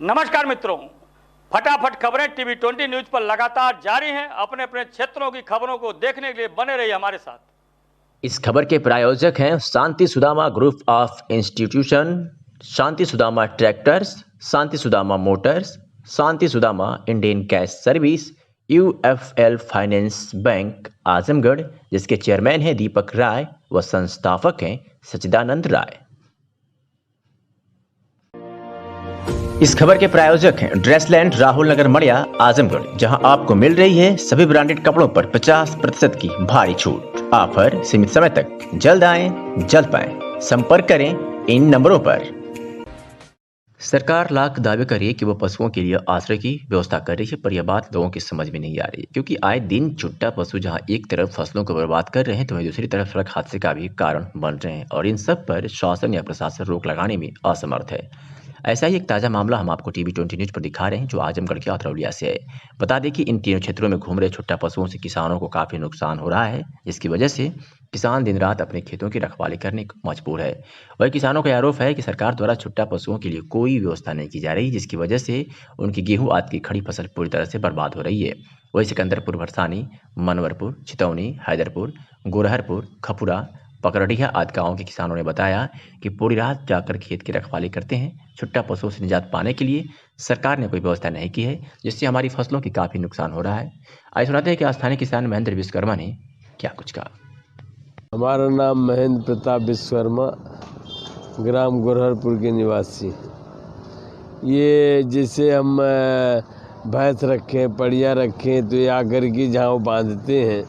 नमस्कार मित्रों, फटाफट खबरें टीवी 20 न्यूज पर लगातार जारी हैं। अपने अपने क्षेत्रों की खबरों को देखने के लिए बने रहिए हमारे साथ। इस खबर के प्रायोजक हैं Shanti Sudama group of institution, Shanti Sudama tractors, Shanti Sudama motors, Shanti Sudama Indian gas service, UFL finance bank Azamgarh, जिसके चेयरमैन हैं दीपक राय व संस्थापक हैं सच्चिदानंद राय। इस खबर के प्रायोजक हैं ड्रेसलैंड राहुल नगर मड़िया आजमगढ़, जहां आपको मिल रही है सभी ब्रांडेड कपड़ों पर 50% की भारी छूट। ऑफर सीमित समय तक, जल्द आएं जल्द पाएं। संपर्क करें इन नंबरों पर। सरकार लाख दावे कर रही है कि वह पशुओं के लिए आश्रय की व्यवस्था कर रही है, पर यह बात लोगों की समझ में नहीं आ रही, क्योंकि आए दिन छुट्टा पशु जहां एक तरफ फसलों को बर्बाद कर रहे हैं तो वहीं दूसरी तरफ सड़क हादसे का भी कारण बन रहे हैं, और इन सब पर शासन या प्रशासन रोक लगाने में असमर्थ है। ऐसा ही एक ताज़ा मामला हम आपको टीवी 20 न्यूज पर दिखा रहे हैं, जो आजमगढ़ के अतरौलिया से है। बता दें कि इन तीनों क्षेत्रों में घूम रहे छुट्टा पशुओं से किसानों को काफ़ी नुकसान हो रहा है, जिसकी वजह से किसान दिन रात अपने खेतों की रखवाली करने को मजबूर है। वही किसानों का आरोप है कि सरकार द्वारा छुट्टा पशुओं के लिए कोई व्यवस्था नहीं की जा रही, जिसकी वजह से उनकी गेहूं आदि की खड़ी फसल पूरी तरह से बर्बाद हो रही है। वही सिकंदरपुर, भरसानी, मनवरपुर, चितौनी, हैदरपुर, गोरहरपुर, खपुरा, पकरडिया आदि गाँव के किसानों ने बताया कि पूरी रात जाकर खेत की रखवाली करते हैं। छुट्टा पशुओं से निजात पाने के लिए सरकार ने कोई व्यवस्था नहीं की है, जिससे हमारी फसलों की काफ़ी नुकसान हो रहा है। आइए सुनाते हैं कि स्थानीय किसान महेंद्र विश्वकर्मा ने क्या कुछ कहा। हमारा नाम महेंद्र प्रताप विश्वकर्मा, ग्राम गोरहरपुर के निवासी। ये जैसे हम भैंस रखें, पड़िया रखें, तो ये आकर के जहाँ वो बांधते हैं,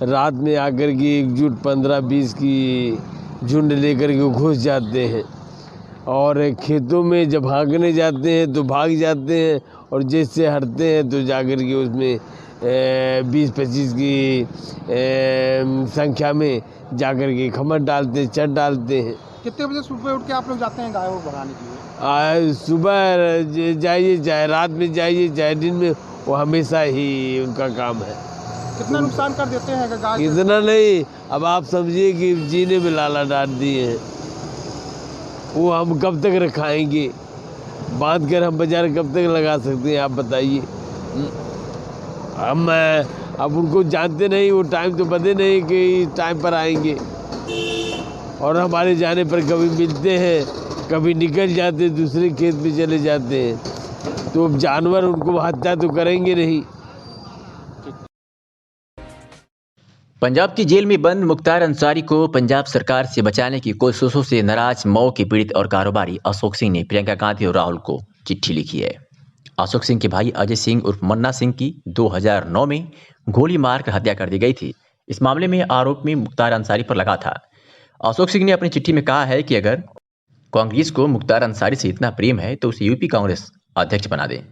रात में आकर के एकजुट 15-20 की झुंड लेकर के घुस जाते हैं, और खेतों में जब भागने जाते हैं तो भाग जाते हैं, और जैसे हटते हैं तो जाकर के उसमें 20-25 की संख्या में जाकर के खमर डालते हैं, चट डालते हैं। कितने बजे सुबह उठ के आप लोग जाते हैं गाय को भगाने के लिए? सुबह जाइए, चाहे रात में जाइए, चाहे दिन में, वो हमेशा ही उनका काम है। कितना नुकसान कर देते हैं गाय? कितना नहीं, अब आप समझिए कि जीने में लाला डाल दिए हैं। वो हम कब तक रखाएंगे? बांध कर हम बाजार कब तक लगा सकते हैं, आप बताइए। हम अब उनको जानते नहीं, वो टाइम तो पता नहीं कि टाइम पर आएंगे, और हमारे जाने पर कभी मिलते हैं, कभी निकल जाते, दूसरे खेत में चले जाते हैं, तो अब जानवर उनको हत्या तो करेंगे नहीं। पंजाब की जेल में बंद मुख्तार अंसारी को पंजाब सरकार से बचाने की कोशिशों से नाराज मऊ के पीड़ित और कारोबारी अशोक सिंह ने प्रियंका गांधी और राहुल को चिट्ठी लिखी है। अशोक सिंह के भाई अजय सिंह उर्फ मन्ना सिंह की 2009 में गोली मारकर हत्या कर दी गई थी। इस मामले में आरोप में मुख्तार अंसारी पर लगा था। अशोक सिंह ने अपनी चिट्ठी में कहा है कि अगर कांग्रेस को मुख्तार अंसारी से इतना प्रेम है तो उसे यूपी कांग्रेस अध्यक्ष बना दें।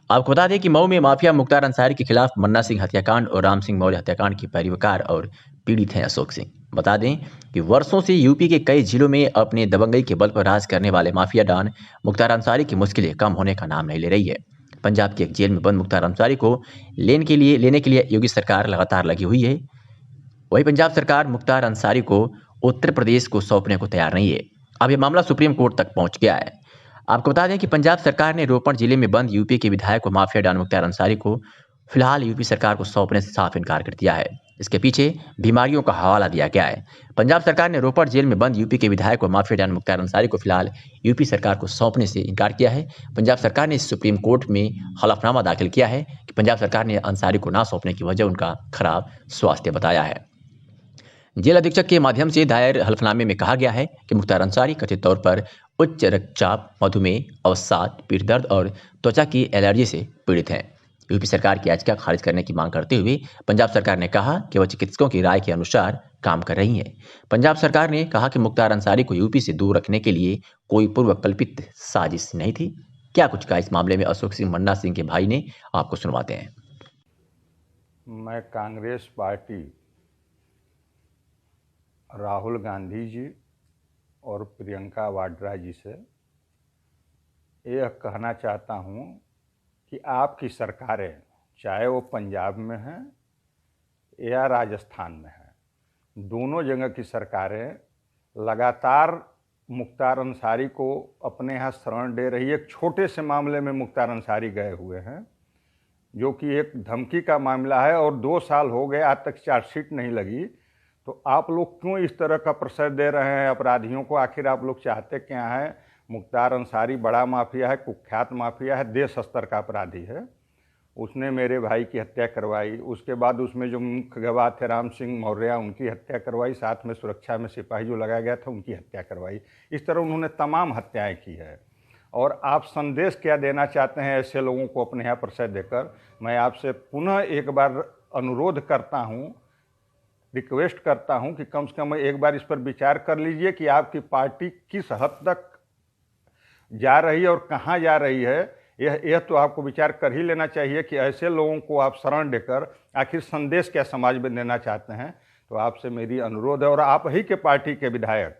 आपको बता दें कि मऊ में माफिया मुख्तार अंसारी के खिलाफ मन्ना सिंह हत्याकांड और राम सिंह मौर्य हत्याकांड के पैरवीकार और पीड़ित हैं अशोक सिंह। बता दें कि वर्षों से यूपी के कई जिलों में अपने दबंगई के बल पर राज करने वाले माफिया डॉन मुख्तार अंसारी की मुश्किलें कम होने का नाम नहीं ले रही है। पंजाब की एक जेल में बंद मुख्तार अंसारी को लेने के लिए योगी सरकार लगातार लगी हुई है। वही पंजाब सरकार मुख्तार अंसारी को उत्तर प्रदेश को सौंपने को तैयार नहीं है। अब यह मामला सुप्रीम कोर्ट तक पहुंच गया है। आपको बता दें कि पंजाब सरकार ने रोपड़ जिले में बंद यूपी के विधायक व माफिया डॉन मुख्तार अंसारी को फिलहाल यूपी सरकार को सौंपने से साफ इनकार कर दिया है। इसके पीछे बीमारियों का हवाला दिया गया है। पंजाब सरकार ने रोपड़ जेल में बंद यूपी के विधायक व माफिया डॉन मुख्तार अंसारी को फिलहाल यूपी सरकार को सौंपने से इनकार किया है। पंजाब सरकार ने सुप्रीम कोर्ट में हलफनामा दाखिल किया है कि पंजाब सरकार ने अंसारी को ना सौंपने की वजह उनका खराब स्वास्थ्य बताया है। जेल अधीक्षक के माध्यम से दायर हलफनामे में कहा गया है कि मुख्तार अंसारी कथित तौर पर उच्च रक्तचाप, मधुमेह, अवसाद, पीठ दर्द और त्वचा की एलर्जी से पीड़ित हैं। यूपी सरकार की याचिका खारिज करने की मांग करते हुए पंजाब सरकार ने कहा कि वह चिकित्सकों की राय के अनुसार काम कर रही है। पंजाब सरकार ने कहा कि मुख्तार अंसारी को यूपी से दूर रखने के लिए कोई पूर्व कल्पित साजिश नहीं थी। क्या कुछ कहा इस मामले में अशोक सिंह मन्ना सिंह के भाई ने, आपको सुनवाते हैं। मैं कांग्रेस पार्टी, राहुल गांधी जी और प्रियंका वाड्रा जी से यह कहना चाहता हूं कि आपकी सरकारें, चाहे वो पंजाब में हैं या राजस्थान में हैं, दोनों जगह की सरकारें लगातार मुख्तार अंसारी को अपने यहाँ शरण दे रही है। एक छोटे से मामले में मुख्तार अंसारी गए हुए हैं, जो कि एक धमकी का मामला है और 2 साल हो गए, आज तक चार्जशीट नहीं लगी। तो आप लोग क्यों इस तरह का प्रश्रय दे रहे हैं अपराधियों को? आखिर आप लोग चाहते क्या हैं? मुख्तार अंसारी बड़ा माफिया है, कुख्यात माफिया है, देश स्तर का अपराधी है। उसने मेरे भाई की हत्या करवाई, उसके बाद उसमें जो मुख्य गवाह थे राम सिंह मौर्य, उनकी हत्या करवाई, साथ में सुरक्षा में सिपाही जो लगाया गया था उनकी हत्या करवाई। इस तरह उन्होंने तमाम हत्याएं की है। और आप संदेश क्या देना चाहते हैं ऐसे लोगों को अपने यहाँ प्रश्रय देकर? मैं आपसे पुनः एक बार अनुरोध करता हूँ, रिक्वेस्ट करता हूँ कि कम से कम एक बार इस पर विचार कर लीजिए कि आपकी पार्टी किस हद तक जा रही है और कहाँ जा रही है। यह तो आपको विचार कर ही लेना चाहिए कि ऐसे लोगों को आप शरण देकर आखिर संदेश क्या समाज में देना चाहते हैं। तो आपसे मेरी अनुरोध है। और आप ही के पार्टी के विधायक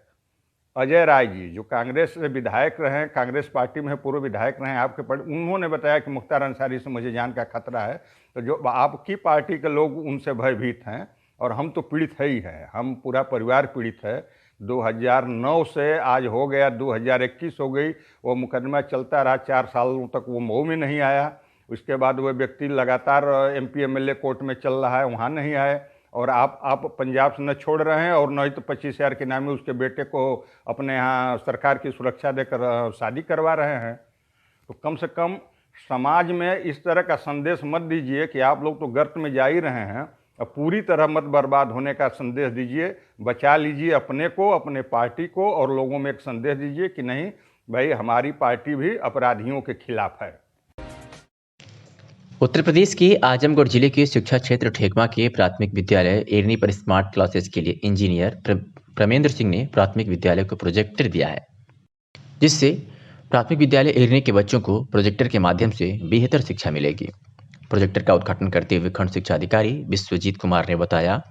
अजय राय जी, जो कांग्रेस से विधायक रहे, कांग्रेस पार्टी में पूर्व विधायक रहे आपके पार्टी, उन्होंने बताया कि मुख्तार अंसारी से मुझे जान का खतरा है। तो जो आपकी पार्टी के लोग उनसे भयभीत हैं और हम तो पीड़ित है ही हैं, हम पूरा परिवार पीड़ित है। 2009 से आज हो गया 2021 हो गई, वो मुकदमा चलता रहा, 4 सालों तक वो मऊ में नहीं आया। उसके बाद वो व्यक्ति लगातार MP MLA कोर्ट में चल रहा है, वहाँ नहीं आए। और आप पंजाब से न छोड़ रहे हैं और न ही तो 25,000 के नामे उसके बेटे को अपने यहाँ सरकार की सुरक्षा देकर शादी करवा रहे हैं। तो कम से कम समाज में इस तरह का संदेश मत दीजिए कि आप लोग तो गर्त में जा ही रहे हैं, अब पूरी तरह मत बर्बाद होने का संदेश दीजिए। बचा लीजिए अपने को, अपने पार्टी को, और लोगों में एक संदेश दीजिए कि नहीं भाई, हमारी पार्टी भी अपराधियों के खिलाफ है। उत्तर प्रदेश के आजमगढ़ जिले के शिक्षा क्षेत्र ठेकमा के प्राथमिक विद्यालय एरनी पर स्मार्ट क्लासेस के लिए इंजीनियर प्रमेंद्र सिंह ने प्राथमिक विद्यालय को प्रोजेक्टर दिया है, जिससे प्राथमिक विद्यालय एरनी के बच्चों को प्रोजेक्टर के माध्यम से बेहतर शिक्षा मिलेगी। प्रोजेक्टर का उद्घाटन करते हुए खंड शिक्षा अधिकारी विश्वजीत कुमार ने बताया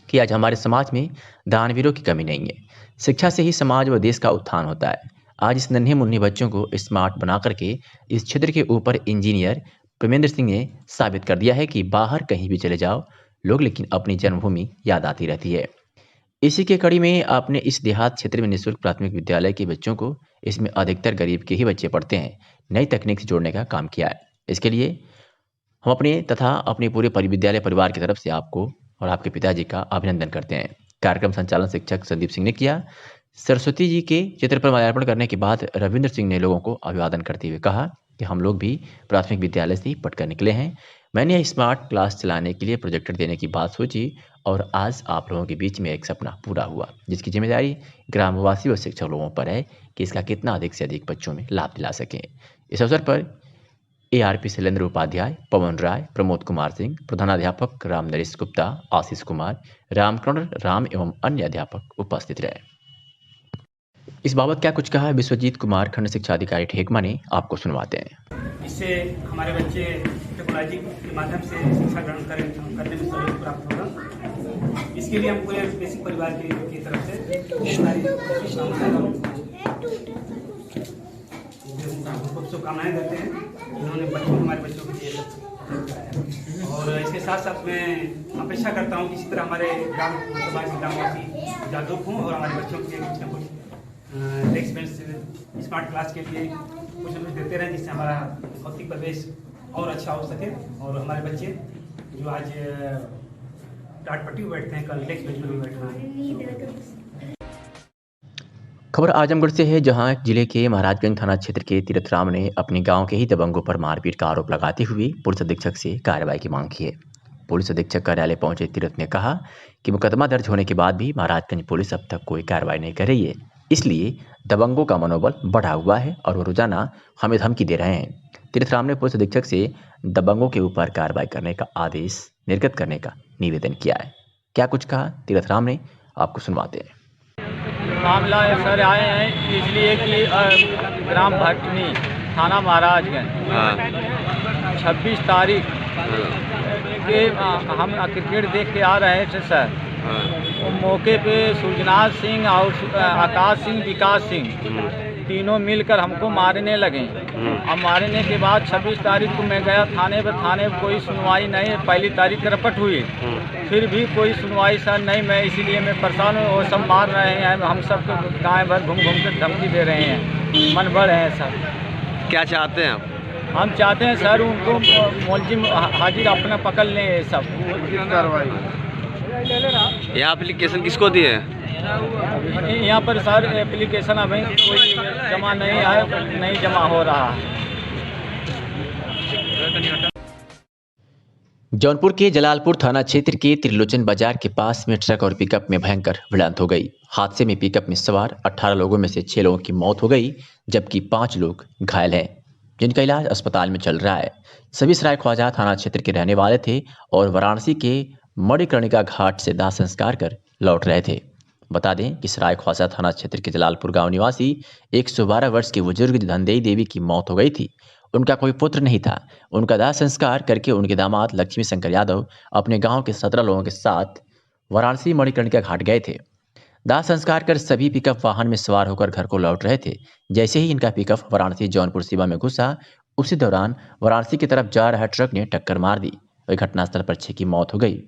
कि आज हमारे समाज में दानवीरों की कमी नहीं है, शिक्षा से ही समाज व देश का उत्थान होता है। आज इस नन्हे मुन्ने बच्चों को स्मार्ट बना करके इस क्षेत्र के ऊपर इंजीनियर प्रमेंद्र सिंह ने साबित कर दिया है कि बाहर कहीं भी चले जाओ लोग, लेकिन अपनी जन्मभूमि याद आती रहती है। इसी के कड़ी में आपने इस देहात क्षेत्र में निःशुल्क प्राथमिक विद्यालय के बच्चों को, इसमें अधिकतर गरीब के ही बच्चे पढ़ते हैं, नई तकनीक से जोड़ने का काम किया है। इसके लिए हम अपने तथा अपने पूरे विद्यालय परिवार की तरफ से आपको और आपके पिताजी का अभिनंदन करते हैं। कार्यक्रम संचालन शिक्षक संदीप सिंह ने किया। सरस्वती जी के चित्र पर माल्यार्पण करने के बाद रविंद्र सिंह ने लोगों को अभिवादन करते हुए कहा कि हम लोग भी प्राथमिक विद्यालय से ही पढ़कर निकले हैं। मैंने यह स्मार्ट क्लास चलाने के लिए प्रोजेक्टर देने की बात सोची और आज आप लोगों के बीच में एक सपना पूरा हुआ, जिसकी जिम्मेदारी ग्रामवासी व शिक्षक लोगों पर है कि इसका कितना अधिक से अधिक बच्चों में लाभ दिला सकें। इस अवसर पर ARP शैलेंद्र उपाध्याय, पवन राय, प्रमोद कुमार सिंह, प्रधानाध्यापक राम नरेश गुप्ता, आशीष कुमार, रामकर्ण राम एवं अन्य अध्यापक उपस्थित रहे। इस बाबत क्या कुछ कहा है विश्वजीत कुमार, खंड शिक्षा अधिकारी ठेकमा ने, आपको सुनवाते हैं। इससे हमारे बच्चे टेक्नोलॉजी के माध्यम से शिक्षा ग्रहण करने में सहयोग प्राप्त होगा। इसके लिए हम पूरे बेसिक परिवार की तरफ से शुभकामनाएं देते हैं। इन्होंने हमारे बच्चों के लिए कराया और इसके साथ साथ मैं अपेक्षा करता हूँ कि इसी तरह हमारे ग्राम समाज के ग्रामवासी जागरूक हों और हमारे बच्चों के लिए कुछ न कुछ डेस्क बेंच स्मार्ट क्लास के लिए कुछ न कुछ देते रहें, जिससे हमारा भौतिक प्रवेश और अच्छा हो सके और हमारे बच्चे जो आज टाट पट्टी बैठते हैं, कल डेस्क बेंच में भी बैठना है। खबर आजमगढ़ से है, जहां जिले के महाराजगंज थाना क्षेत्र के तीरथ राम ने अपने गांव के ही दबंगों पर मारपीट का आरोप लगाते हुए पुलिस अधीक्षक से कार्रवाई की मांग की है। पुलिस अधीक्षक कार्यालय पहुंचे तीरथ ने कहा कि मुकदमा दर्ज होने के बाद भी महाराजगंज पुलिस अब तक कोई कार्रवाई नहीं कर रही है, इसलिए दबंगों का मनोबल बढ़ा हुआ है और वो रोजाना हमें धमकी दे रहे हैं। तीरथ राम ने पुलिस अधीक्षक से दबंगों के ऊपर कार्रवाई करने का आदेश निर्गत करने का निवेदन किया है। क्या कुछ कहा तीरथ राम ने, आपको सुनवाते हैं। मामला सर आए हैं इसलिए कि ग्राम भटनी थाना महाराजगंज 26 तारीख के हम क्रिकेट देख के आ रहे थे सर। मौके पे सूर्यनाथ सिंह और आकाश सिंह, विकास सिंह तीनों मिलकर हमको मारने लगे। अब मारने के बाद 26 तारीख को मैं गया थाने पर कोई सुनवाई नहीं है। पहली तारीख रपट हुई, फिर भी कोई सुनवाई सर नहीं। मैं इसीलिए मैं परेशान हूँ। वो सब मार रहे हैं, हम सबको गाँव भर घूम घूम कर धमकी दे रहे हैं, मन बढ़ है सर। क्या चाहते हैं आप? हम चाहते हैं सर उनको मुलजिम हाजिर अपना पकड़ लें। ये सब यहाँ एप्लीकेशन किसको दिए हैं? यहाँ पर सर एप्लीकेशन अभी कोई जमा नहीं है, नहीं जमा हो रहा है। जौनपुर के जलालपुर थाना क्षेत्र के त्रिलोचन बाजार के पास में ट्रक और पिकअप में भयंकर भिड़ंत हो गई। हादसे में पिकअप में सवार 18 लोगों में से 6 लोगों की मौत हो गई, जबकि 5 लोग घायल हैं, जिनका इलाज अस्पताल में चल रहा है। सभी सराय ख्वाजा थाना क्षेत्र के रहने वाले थे और वाराणसी के मणिकर्णिका घाट से दाह संस्कार कर लौट रहे थे। बता दें कि सराय ख्वाजा थाना क्षेत्र के जलालपुर गांव निवासी 112 वर्ष की बुजुर्ग धनदेई देवी की मौत हो गई थी। उनका कोई पुत्र नहीं था। उनका दाह संस्कार करके उनके दामाद लक्ष्मी शंकर यादव अपने गांव के 17 लोगों के साथ वाराणसी मणिकर्णिका घाट गए थे। दाह संस्कार कर सभी पिकअप वाहन में सवार होकर घर को लौट रहे थे। जैसे ही इनका पिकअप वाराणसी जौनपुर सीमा में घुसा, उसी दौरान वाराणसी की तरफ जा रहा ट्रक ने टक्कर मार दी और घटनास्थल पर 6 की मौत हो गई।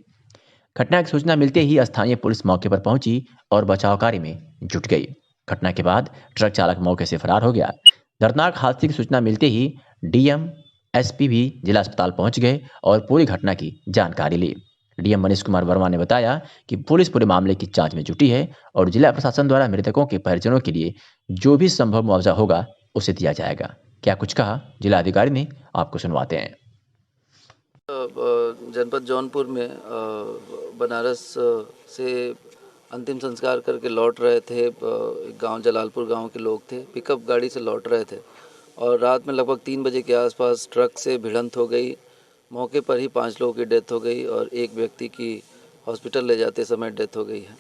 घटना की सूचना मिलते ही स्थानीय पुलिस मौके पर पहुंची और बचाव कार्य में जुट गई। घटना के बाद ट्रक चालक मौके से फरार हो गया। दर्दनाक हादसे की सूचना मिलते ही डीएम एसपी भी जिला अस्पताल पहुंच गए और पूरी घटना की जानकारी ली। डीएम मनीष कुमार वर्मा ने बताया कि पुलिस पूरे मामले की जांच में जुटी है और जिला प्रशासन द्वारा मृतकों के परिजनों के लिए जो भी संभव मुआवजा होगा उसे दिया जाएगा। क्या कुछ कहा जिला अधिकारी ने, आपको सुनवाते हैं। जनपद जौनपुर में बनारस से अंतिम संस्कार करके लौट रहे थे। गांव जलालपुर गांव के लोग थे, पिकअप गाड़ी से लौट रहे थे और रात में लगभग 3 बजे के आसपास ट्रक से भिड़ंत हो गई। मौके पर ही 5 लोगों की डेथ हो गई और एक व्यक्ति की हॉस्पिटल ले जाते समय डेथ हो गई है।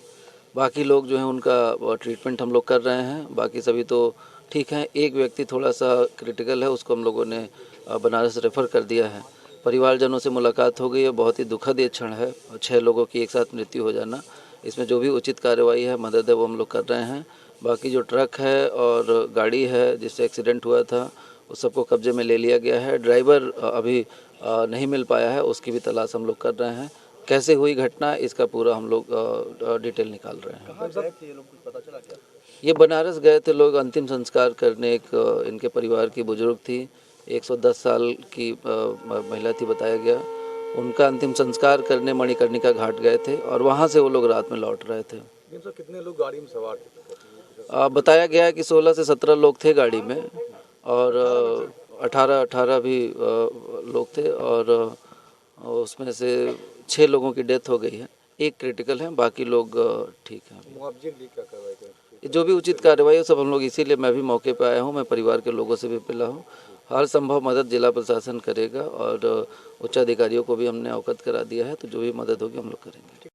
बाकी लोग जो हैं उनका ट्रीटमेंट हम लोग कर रहे हैं, बाकी सभी तो ठीक हैं। एक व्यक्ति थोड़ा सा क्रिटिकल है, उसको हम लोगों ने बनारस रेफ़र कर दिया है। परिवारजनों से मुलाकात हो गई है। बहुत ही दुखद ये क्षण है, 6 लोगों की एक साथ मृत्यु हो जाना। इसमें जो भी उचित कार्रवाई है, मदद है, वो हम लोग कर रहे हैं। बाकी जो ट्रक है और गाड़ी है जिससे एक्सीडेंट हुआ था, उस सबको कब्जे में ले लिया गया है। ड्राइवर अभी नहीं मिल पाया है, उसकी भी तलाश हम लोग कर रहे हैं। कैसे हुई घटना, इसका पूरा हम लोग डिटेल निकाल रहे हैं। ये बनारस गए थे लोग अंतिम संस्कार करने। एक इनके परिवार की बुजुर्ग थी, 110 साल की महिला थी बताया गया। उनका अंतिम संस्कार करने मणिकर्णिका घाट गए थे और वहाँ से वो लोग रात में लौट रहे थे। कितने लोग गाड़ी में सवार थे? बताया गया है कि 16 से 17 लोग थे गाड़ी में और 18 भी लोग थे और उसमें से 6 लोगों की डेथ हो गई है। एक क्रिटिकल है, बाकी लोग ठीक हैं। जो भी उचित कार्रवाई है सब हम लोग, इसीलिए मैं भी मौके पर आया हूँ। मैं परिवार के लोगों से भी मिला हूँ। हर संभव मदद जिला प्रशासन करेगा और उच्च अधिकारियों को भी हमने अवगत करा दिया है, तो जो भी मदद होगी हम लोग करेंगे।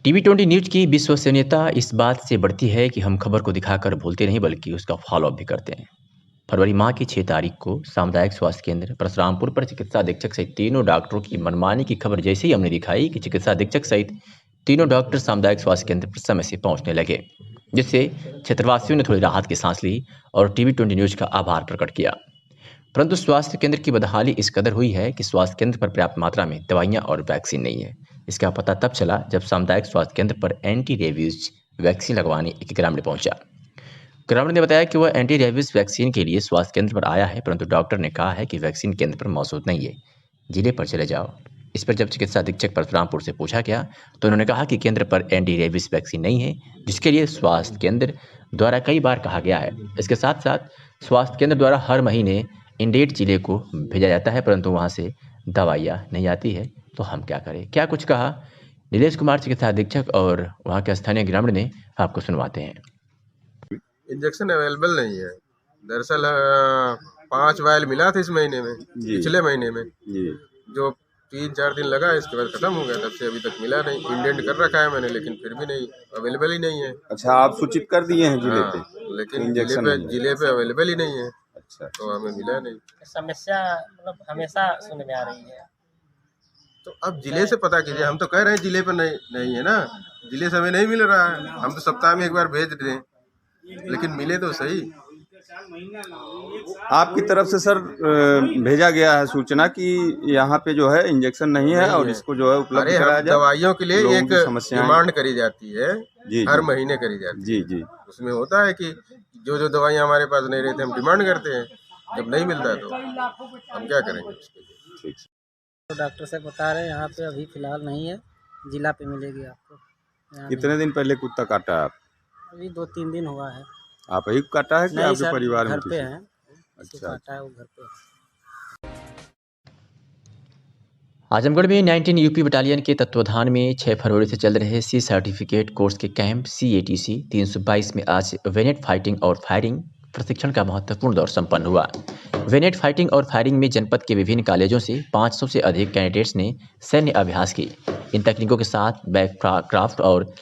TV20 न्यूज की विश्वसनीयता इस बात से बढ़ती है कि हम खबर को दिखाकर भूलते नहीं बल्कि उसका फॉलोअप भी करते हैं। फरवरी माह की 6 तारीख को सामुदायिक स्वास्थ्य केंद्र परशुरामपुर पर चिकित्सा अधीक्षक सहित 3 डॉक्टरों की मनमानी की खबर जैसे ही हमने दिखाई कि चिकित्सा अधीक्षक सहित 3 डॉक्टर सामुदायिक स्वास्थ्य केंद्र पर समय से पहुंचने लगे, जिससे क्षेत्रवासियों ने थोड़ी राहत की सांस ली और TV20 न्यूज का आभार प्रकट किया। परंतु स्वास्थ्य केंद्र की बदहाली इस कदर हुई है कि स्वास्थ्य केंद्र पर पर्याप्त मात्रा में दवाइयां और वैक्सीन नहीं है। इसका पता तब चला जब सामुदायिक स्वास्थ्य केंद्र पर एंटी रेबीज वैक्सीन लगवाने एक ग्रामीण पहुंचा। ग्रामीण ने बताया कि वह एंटी रेबीज वैक्सीन के लिए स्वास्थ्य केंद्र पर आया है, परंतु डॉक्टर ने कहा है कि वैक्सीन केंद्र पर मौजूद नहीं है, जिले पर चले जाओ। इस पर जब चिकित्सा अधीक्षक परशुरामपुर से पूछा गया तो उन्होंने कहा कि केंद्र पर एंटी रेबीज वैक्सीन नहीं है, जिसके लिए स्वास्थ्य केंद्र द्वारा कई बार कहा गया है। इसके साथ साथ स्वास्थ्य केंद्र द्वारा हर महीने इंडेड जिले को भेजा जाता है, परंतु वहाँ से दवाइयाँ नहीं आती है, तो हम क्या करें। क्या कुछ कहा नीलेश कुमार चिकित्सा अधीक्षक और वहाँ के स्थानीय ग्रामीण ने, आपको सुनवाते हैं। इंजेक्शन अवेलेबल नहीं है। दरअसल 5 वायल मिला था इस महीने में, पिछले महीने में जो 3-4 दिन लगा, इसके बाद खत्म हो गया। तब से अभी तक मिला नहीं। इंडेंट कर रखा है मैंने, लेकिन फिर भी नहीं, अवेलेबल ही नहीं है। अच्छा, आप सूचित कर दिए हैं जिले पे? लेकिन जिले पे अवेलेबल ही नहीं है। अच्छा, तो हमें मिला नहीं। समस्या मतलब हमेशा सुनने में आ रही है, तो अब जिले से पता कीजिए। हम तो कह रहे हैं जिले पर नहीं है ना, जिले से हमें नहीं मिल रहा है। हम तो सप्ताह में एक बार भेज दें, लेकिन मिले तो सही। आपकी तरफ से सर भेजा गया है सूचना कि यहाँ पे जो है इंजेक्शन नहीं है और इसको जो है उपलब्ध कराया जाए। दवाइयों के लिए एक समस्या डिमांड करी जाती है, जी हर महीने करी जाती है। जी जी। उसमें होता है कि जो दवाइयाँ हमारे पास नहीं रहती हम डिमांड करते हैं, जब नहीं मिलता तो हम क्या करेंगे उसके लिए। तो डॉक्टर साहब बता रहे हैं यहाँ पे अभी फिलहाल नहीं है, जिला पे मिलेगी आपको। कितने दिन पहले कुत्ता काटा आप? अभी 2-3 दिन हुआ है। आप ही काटा है कि आपके परिवार में घर पे किसी? है। अच्छा। काटा है वो घर पे। आजमगढ़ में 19 यूपी बटालियन के तत्वाधान में 6 फरवरी से चल रहे सी सर्टिफिकेट कोर्स के कैंप CATC 322 में आज वेनेट फाइटिंग और फायरिंग प्रशिक्षण का महत्वपूर्ण दौर संपन्न हुआ। वेनेट फाइटिंग और फायरिंग में जनपद के विभिन्न कॉलेजों से 500 से अधिक कैंडिडेट्स ने सैन्य अभ्यास की। इन तकनीकों के साथ बैक क्राफ्ट और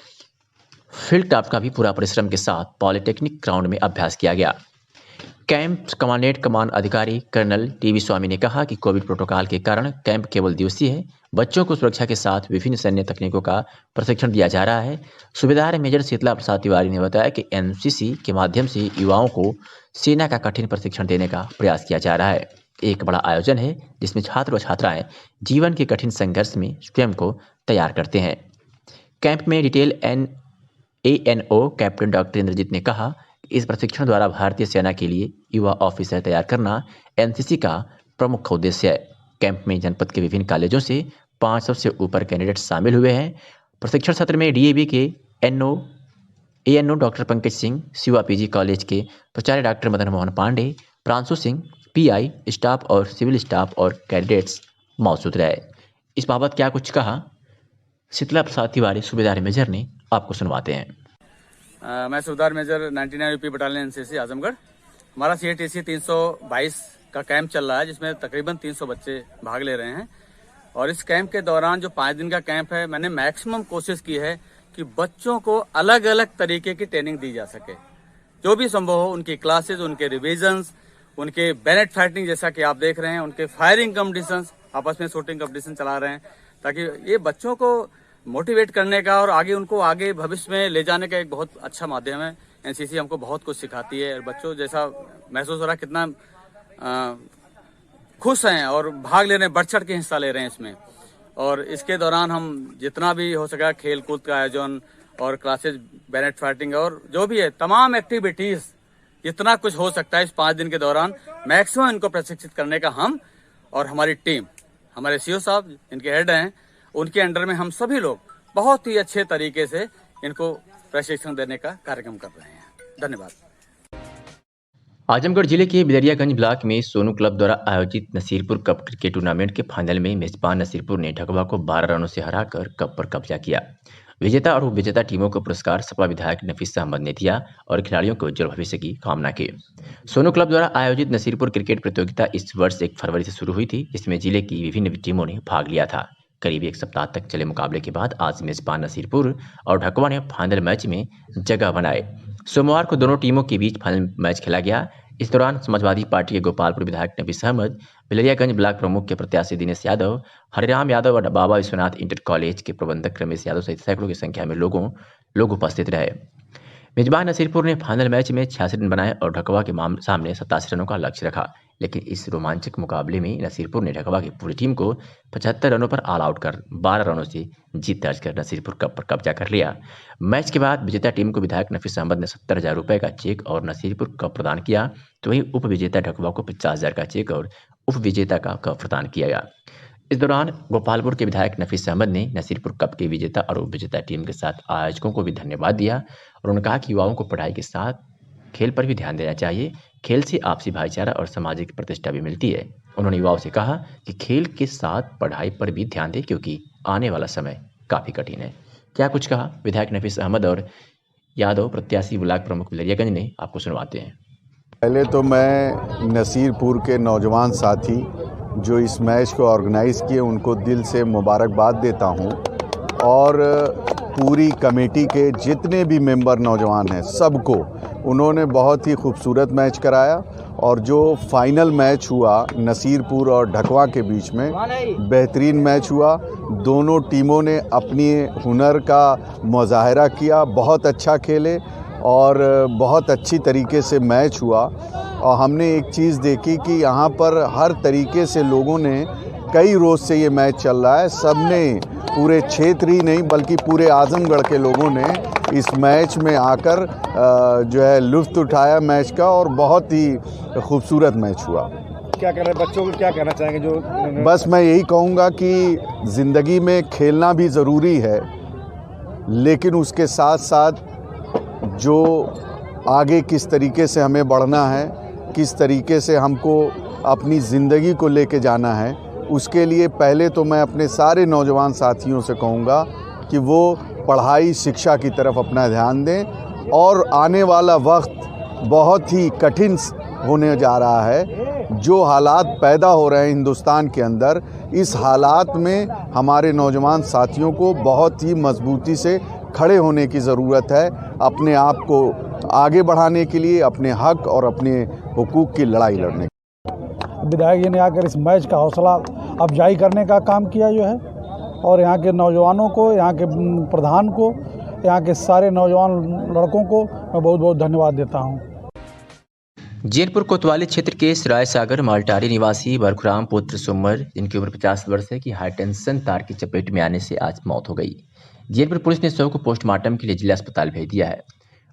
फील्ड क्राफ्ट का भी पूरा परिश्रम के साथ पॉलिटेक्निक ग्राउंड में अभ्यास किया गया। कैंप कमांडेंट कमान अधिकारी कर्नल TV स्वामी ने कहा कि कोविड प्रोटोकॉल के कारण कैंप केवल दिवसीय है। बच्चों को सुरक्षा के साथ विभिन्न सैन्य तकनीकों का प्रशिक्षण दिया जा रहा है। सूबेदार मेजर शीतला प्रसाद तिवारी ने बताया कि NCC के माध्यम से युवाओं को सेना का कठिन प्रशिक्षण देने का प्रयास किया जा रहा है। एक बड़ा आयोजन है जिसमें छात्र व छात्राएं जीवन के कठिन संघर्ष में स्वयं को तैयार करते हैं। कैंप में detail ANO captain doctor Indrajeet ने कहा, इस प्रशिक्षण द्वारा भारतीय सेना के लिए युवा ऑफिसर तैयार करना NCC का प्रमुख उद्देश्य है। कैंप में जनपद के विभिन्न कॉलेजों से 500 से ऊपर कैंडिडेट शामिल हुए हैं। प्रशिक्षण सत्र में DAV के ANO doctor Pankaj Singh, Shiva PG college के प्राचार्य doctor Madan Mohan Pandey, Pranshu Singh, PI, staff और सिविल स्टाफ और कैंडिडेट्स मौजूद रहे। इस बाबत क्या कुछ कहा शीतला प्रसाद तिवारी सूबेदार मेजर ने, आपको सुनवाते हैं। मैं सूबेदार major 99 UP battalion NCC Azamgarh. हमारा CATC 322 का कैंप चल रहा है जिसमें तकरीबन 300 बच्चे भाग ले रहे हैं। और इस कैंप के दौरान जो 5 दिन का कैंप है, मैंने मैक्सिमम कोशिश की है कि बच्चों को अलग अलग तरीके की ट्रेनिंग दी जा सके। जो भी संभव हो उनकी क्लासेज, उनके रिविजन्स, उनके बैनेट फाइटिंग जैसा कि आप देख रहे हैं, उनके फायरिंग कॉम्पिटिशंस, आपस में शूटिंग कॉम्पिटिशन चला रहे हैं, ताकि ये बच्चों को मोटिवेट करने का और आगे आगे भविष्य में ले जाने का एक बहुत अच्छा माध्यम है। NCC हमको बहुत कुछ सिखाती है। बच्चों जैसा महसूस हो रहा है कितना खुश हैं और भाग ले रहे हैं, बढ़ चढ़ के हिस्सा ले रहे हैं इसमें। और इसके दौरान हम जितना भी हो सका खेल कूद का आयोजन और क्लासेज, बैनेट फाइटिंग और जो भी है तमाम एक्टिविटीज, जितना कुछ हो सकता है इस 5 दिन के दौरान मैक्सिमम इनको प्रशिक्षित करने का हम और हमारी टीम, हमारे CO साहब इनके हेड हैं, उनके अंडर में हम सभी लोग बहुत ही अच्छे तरीके से इनको प्रशिक्षण देने का कार्यक्रम कर रहे हैं। धन्यवाद। आजमगढ़ जिले के बिलरियागंज ब्लॉक में सोनू क्लब द्वारा आयोजित नसीरपुर कप क्रिकेट टूर्नामेंट के फाइनल में मेजबान नसीरपुर ने ढकवा को 12 रनों से हराकर कप पर कब्जा किया। विजेता और उपविजेता टीमों को पुरस्कार सपा विधायक नफीस अहमद ने दिया और खिलाड़ियों को उज्जवल भविष्य की कामना की। सोनू क्लब द्वारा आयोजित नसीरपुर क्रिकेट प्रतियोगिता इस वर्ष 1 फरवरी से शुरू हुई थी, जिसमें जिले की विभिन्न टीमों ने भाग लिया था। करीब 1 सप्ताह तक चले मुकाबले के बाद आज मेजबान नसीरपुर और ढकवा ने फाइनल मैच में जगह बनाए। सोमवार को दोनों टीमों के बीच फाइनल मैच खेला गया। इस दौरान समाजवादी पार्टी के गोपालपुर विधायक नफीस अहमद, बिलरियागंज ब्लॉक प्रमुख के प्रत्याशी दिनेश यादव, हरिराम यादव और बाबा विश्वनाथ इंटर कॉलेज के प्रबंधक रमेश यादव सहित सैकड़ों की संख्या में लोग उपस्थित रहे। मेजबान नसीरपुर ने फाइनल मैच में 86 रन बनाए और ढकवा के सामने 87 रनों का लक्ष्य रखा, लेकिन इस रोमांचक मुकाबले में नसीरपुर ने ढकवा की पूरी टीम को 75 रनों पर ऑल आउट कर 12 रनों से जीत दर्ज कर नसीरपुर कप पर कब्जा कर लिया। मैच के बाद विजेता टीम को विधायक नफीस अहमद ने 70,000 रुपये का चेक और नसीरपुर कप प्रदान किया, तो वहीं उप विजेता ढकवा को 50,000 का चेक और उप विजेता का कप प्रदान किया गया। इस दौरान गोपालपुर के विधायक नफीस अहमद ने नसीरपुर कप के विजेता और उप विजेता टीम के साथ आयोजकों को भी धन्यवाद दिया और उन्होंने कहा कि युवाओं को पढ़ाई के साथ खेल पर भी ध्यान देना चाहिए। खेल से आपसी भाईचारा और सामाजिक प्रतिष्ठा भी मिलती है। उन्होंने युवाओं से कहा कि खेल के साथ पढ़ाई पर भी ध्यान दें, क्योंकि आने वाला समय काफ़ी कठिन है। क्या कुछ कहा विधायक नफीस अहमद और यादव प्रत्याशी ब्लॉक प्रमुख बिलरियागंज ने, आपको सुनवाते हैं। पहले तो मैं नसीरपुर के नौजवान साथी जो इस मैच को ऑर्गेनाइज़ किए उनको दिल से मुबारकबाद देता हूं और पूरी कमेटी के जितने भी मेंबर नौजवान हैं सबको, उन्होंने बहुत ही खूबसूरत मैच कराया। और जो फाइनल मैच हुआ नसीरपुर और ढकवा के बीच में, बेहतरीन मैच हुआ। दोनों टीमों ने अपनी हुनर का मुजाहरा किया, बहुत अच्छा खेले। और बहुत अच्छी तरीके से मैच हुआ। और हमने एक चीज़ देखी कि यहाँ पर हर तरीके से लोगों ने, कई रोज़ से ये मैच चल रहा है, सब ने, पूरे क्षेत्र ही नहीं बल्कि पूरे आजमगढ़ के लोगों ने इस मैच में आकर जो है लुत्फ़ उठाया मैच का, और बहुत ही खूबसूरत मैच हुआ। क्या कह रहे हैं बच्चों को, क्या कहना चाहेंगे जो? बस मैं यही कहूँगा कि ज़िंदगी में खेलना भी ज़रूरी है, लेकिन उसके साथ साथ जो आगे किस तरीके से हमें बढ़ना है, किस तरीके से हमको अपनी ज़िंदगी को लेके जाना है, उसके लिए पहले तो मैं अपने सारे नौजवान साथियों से कहूँगा कि वो पढ़ाई शिक्षा की तरफ अपना ध्यान दें। और आने वाला वक्त बहुत ही कठिन होने जा रहा है। जो हालात पैदा हो रहे हैं हिंदुस्तान के अंदर, इस हालात में हमारे नौजवान साथियों को बहुत ही मजबूती से खड़े होने की ज़रूरत है, अपने आप को आगे बढ़ाने के लिए, अपने हक और अपने हुकूक की लड़ाई लड़ने। विधायक जी ने आकर इस मैच का हौसला अफजाई करने का काम किया जो है, और यहाँ के नौजवानों को, यहाँ के प्रधान को, यहाँ के सारे नौजवान लड़कों को मैं बहुत बहुत धन्यवाद देता हूँ। जैनपुर कोतवाली क्षेत्र के सराय सागर मालटारी निवासी बरखुराम पुत्र सुमर, जिनकी उम्र 50 वर्ष है, की हाईटेंशन तार की चपेट में आने से आज मौत हो गई। जैनपुर पुलिस ने शव को पोस्टमार्टम के लिए जिला अस्पताल भेज दिया है।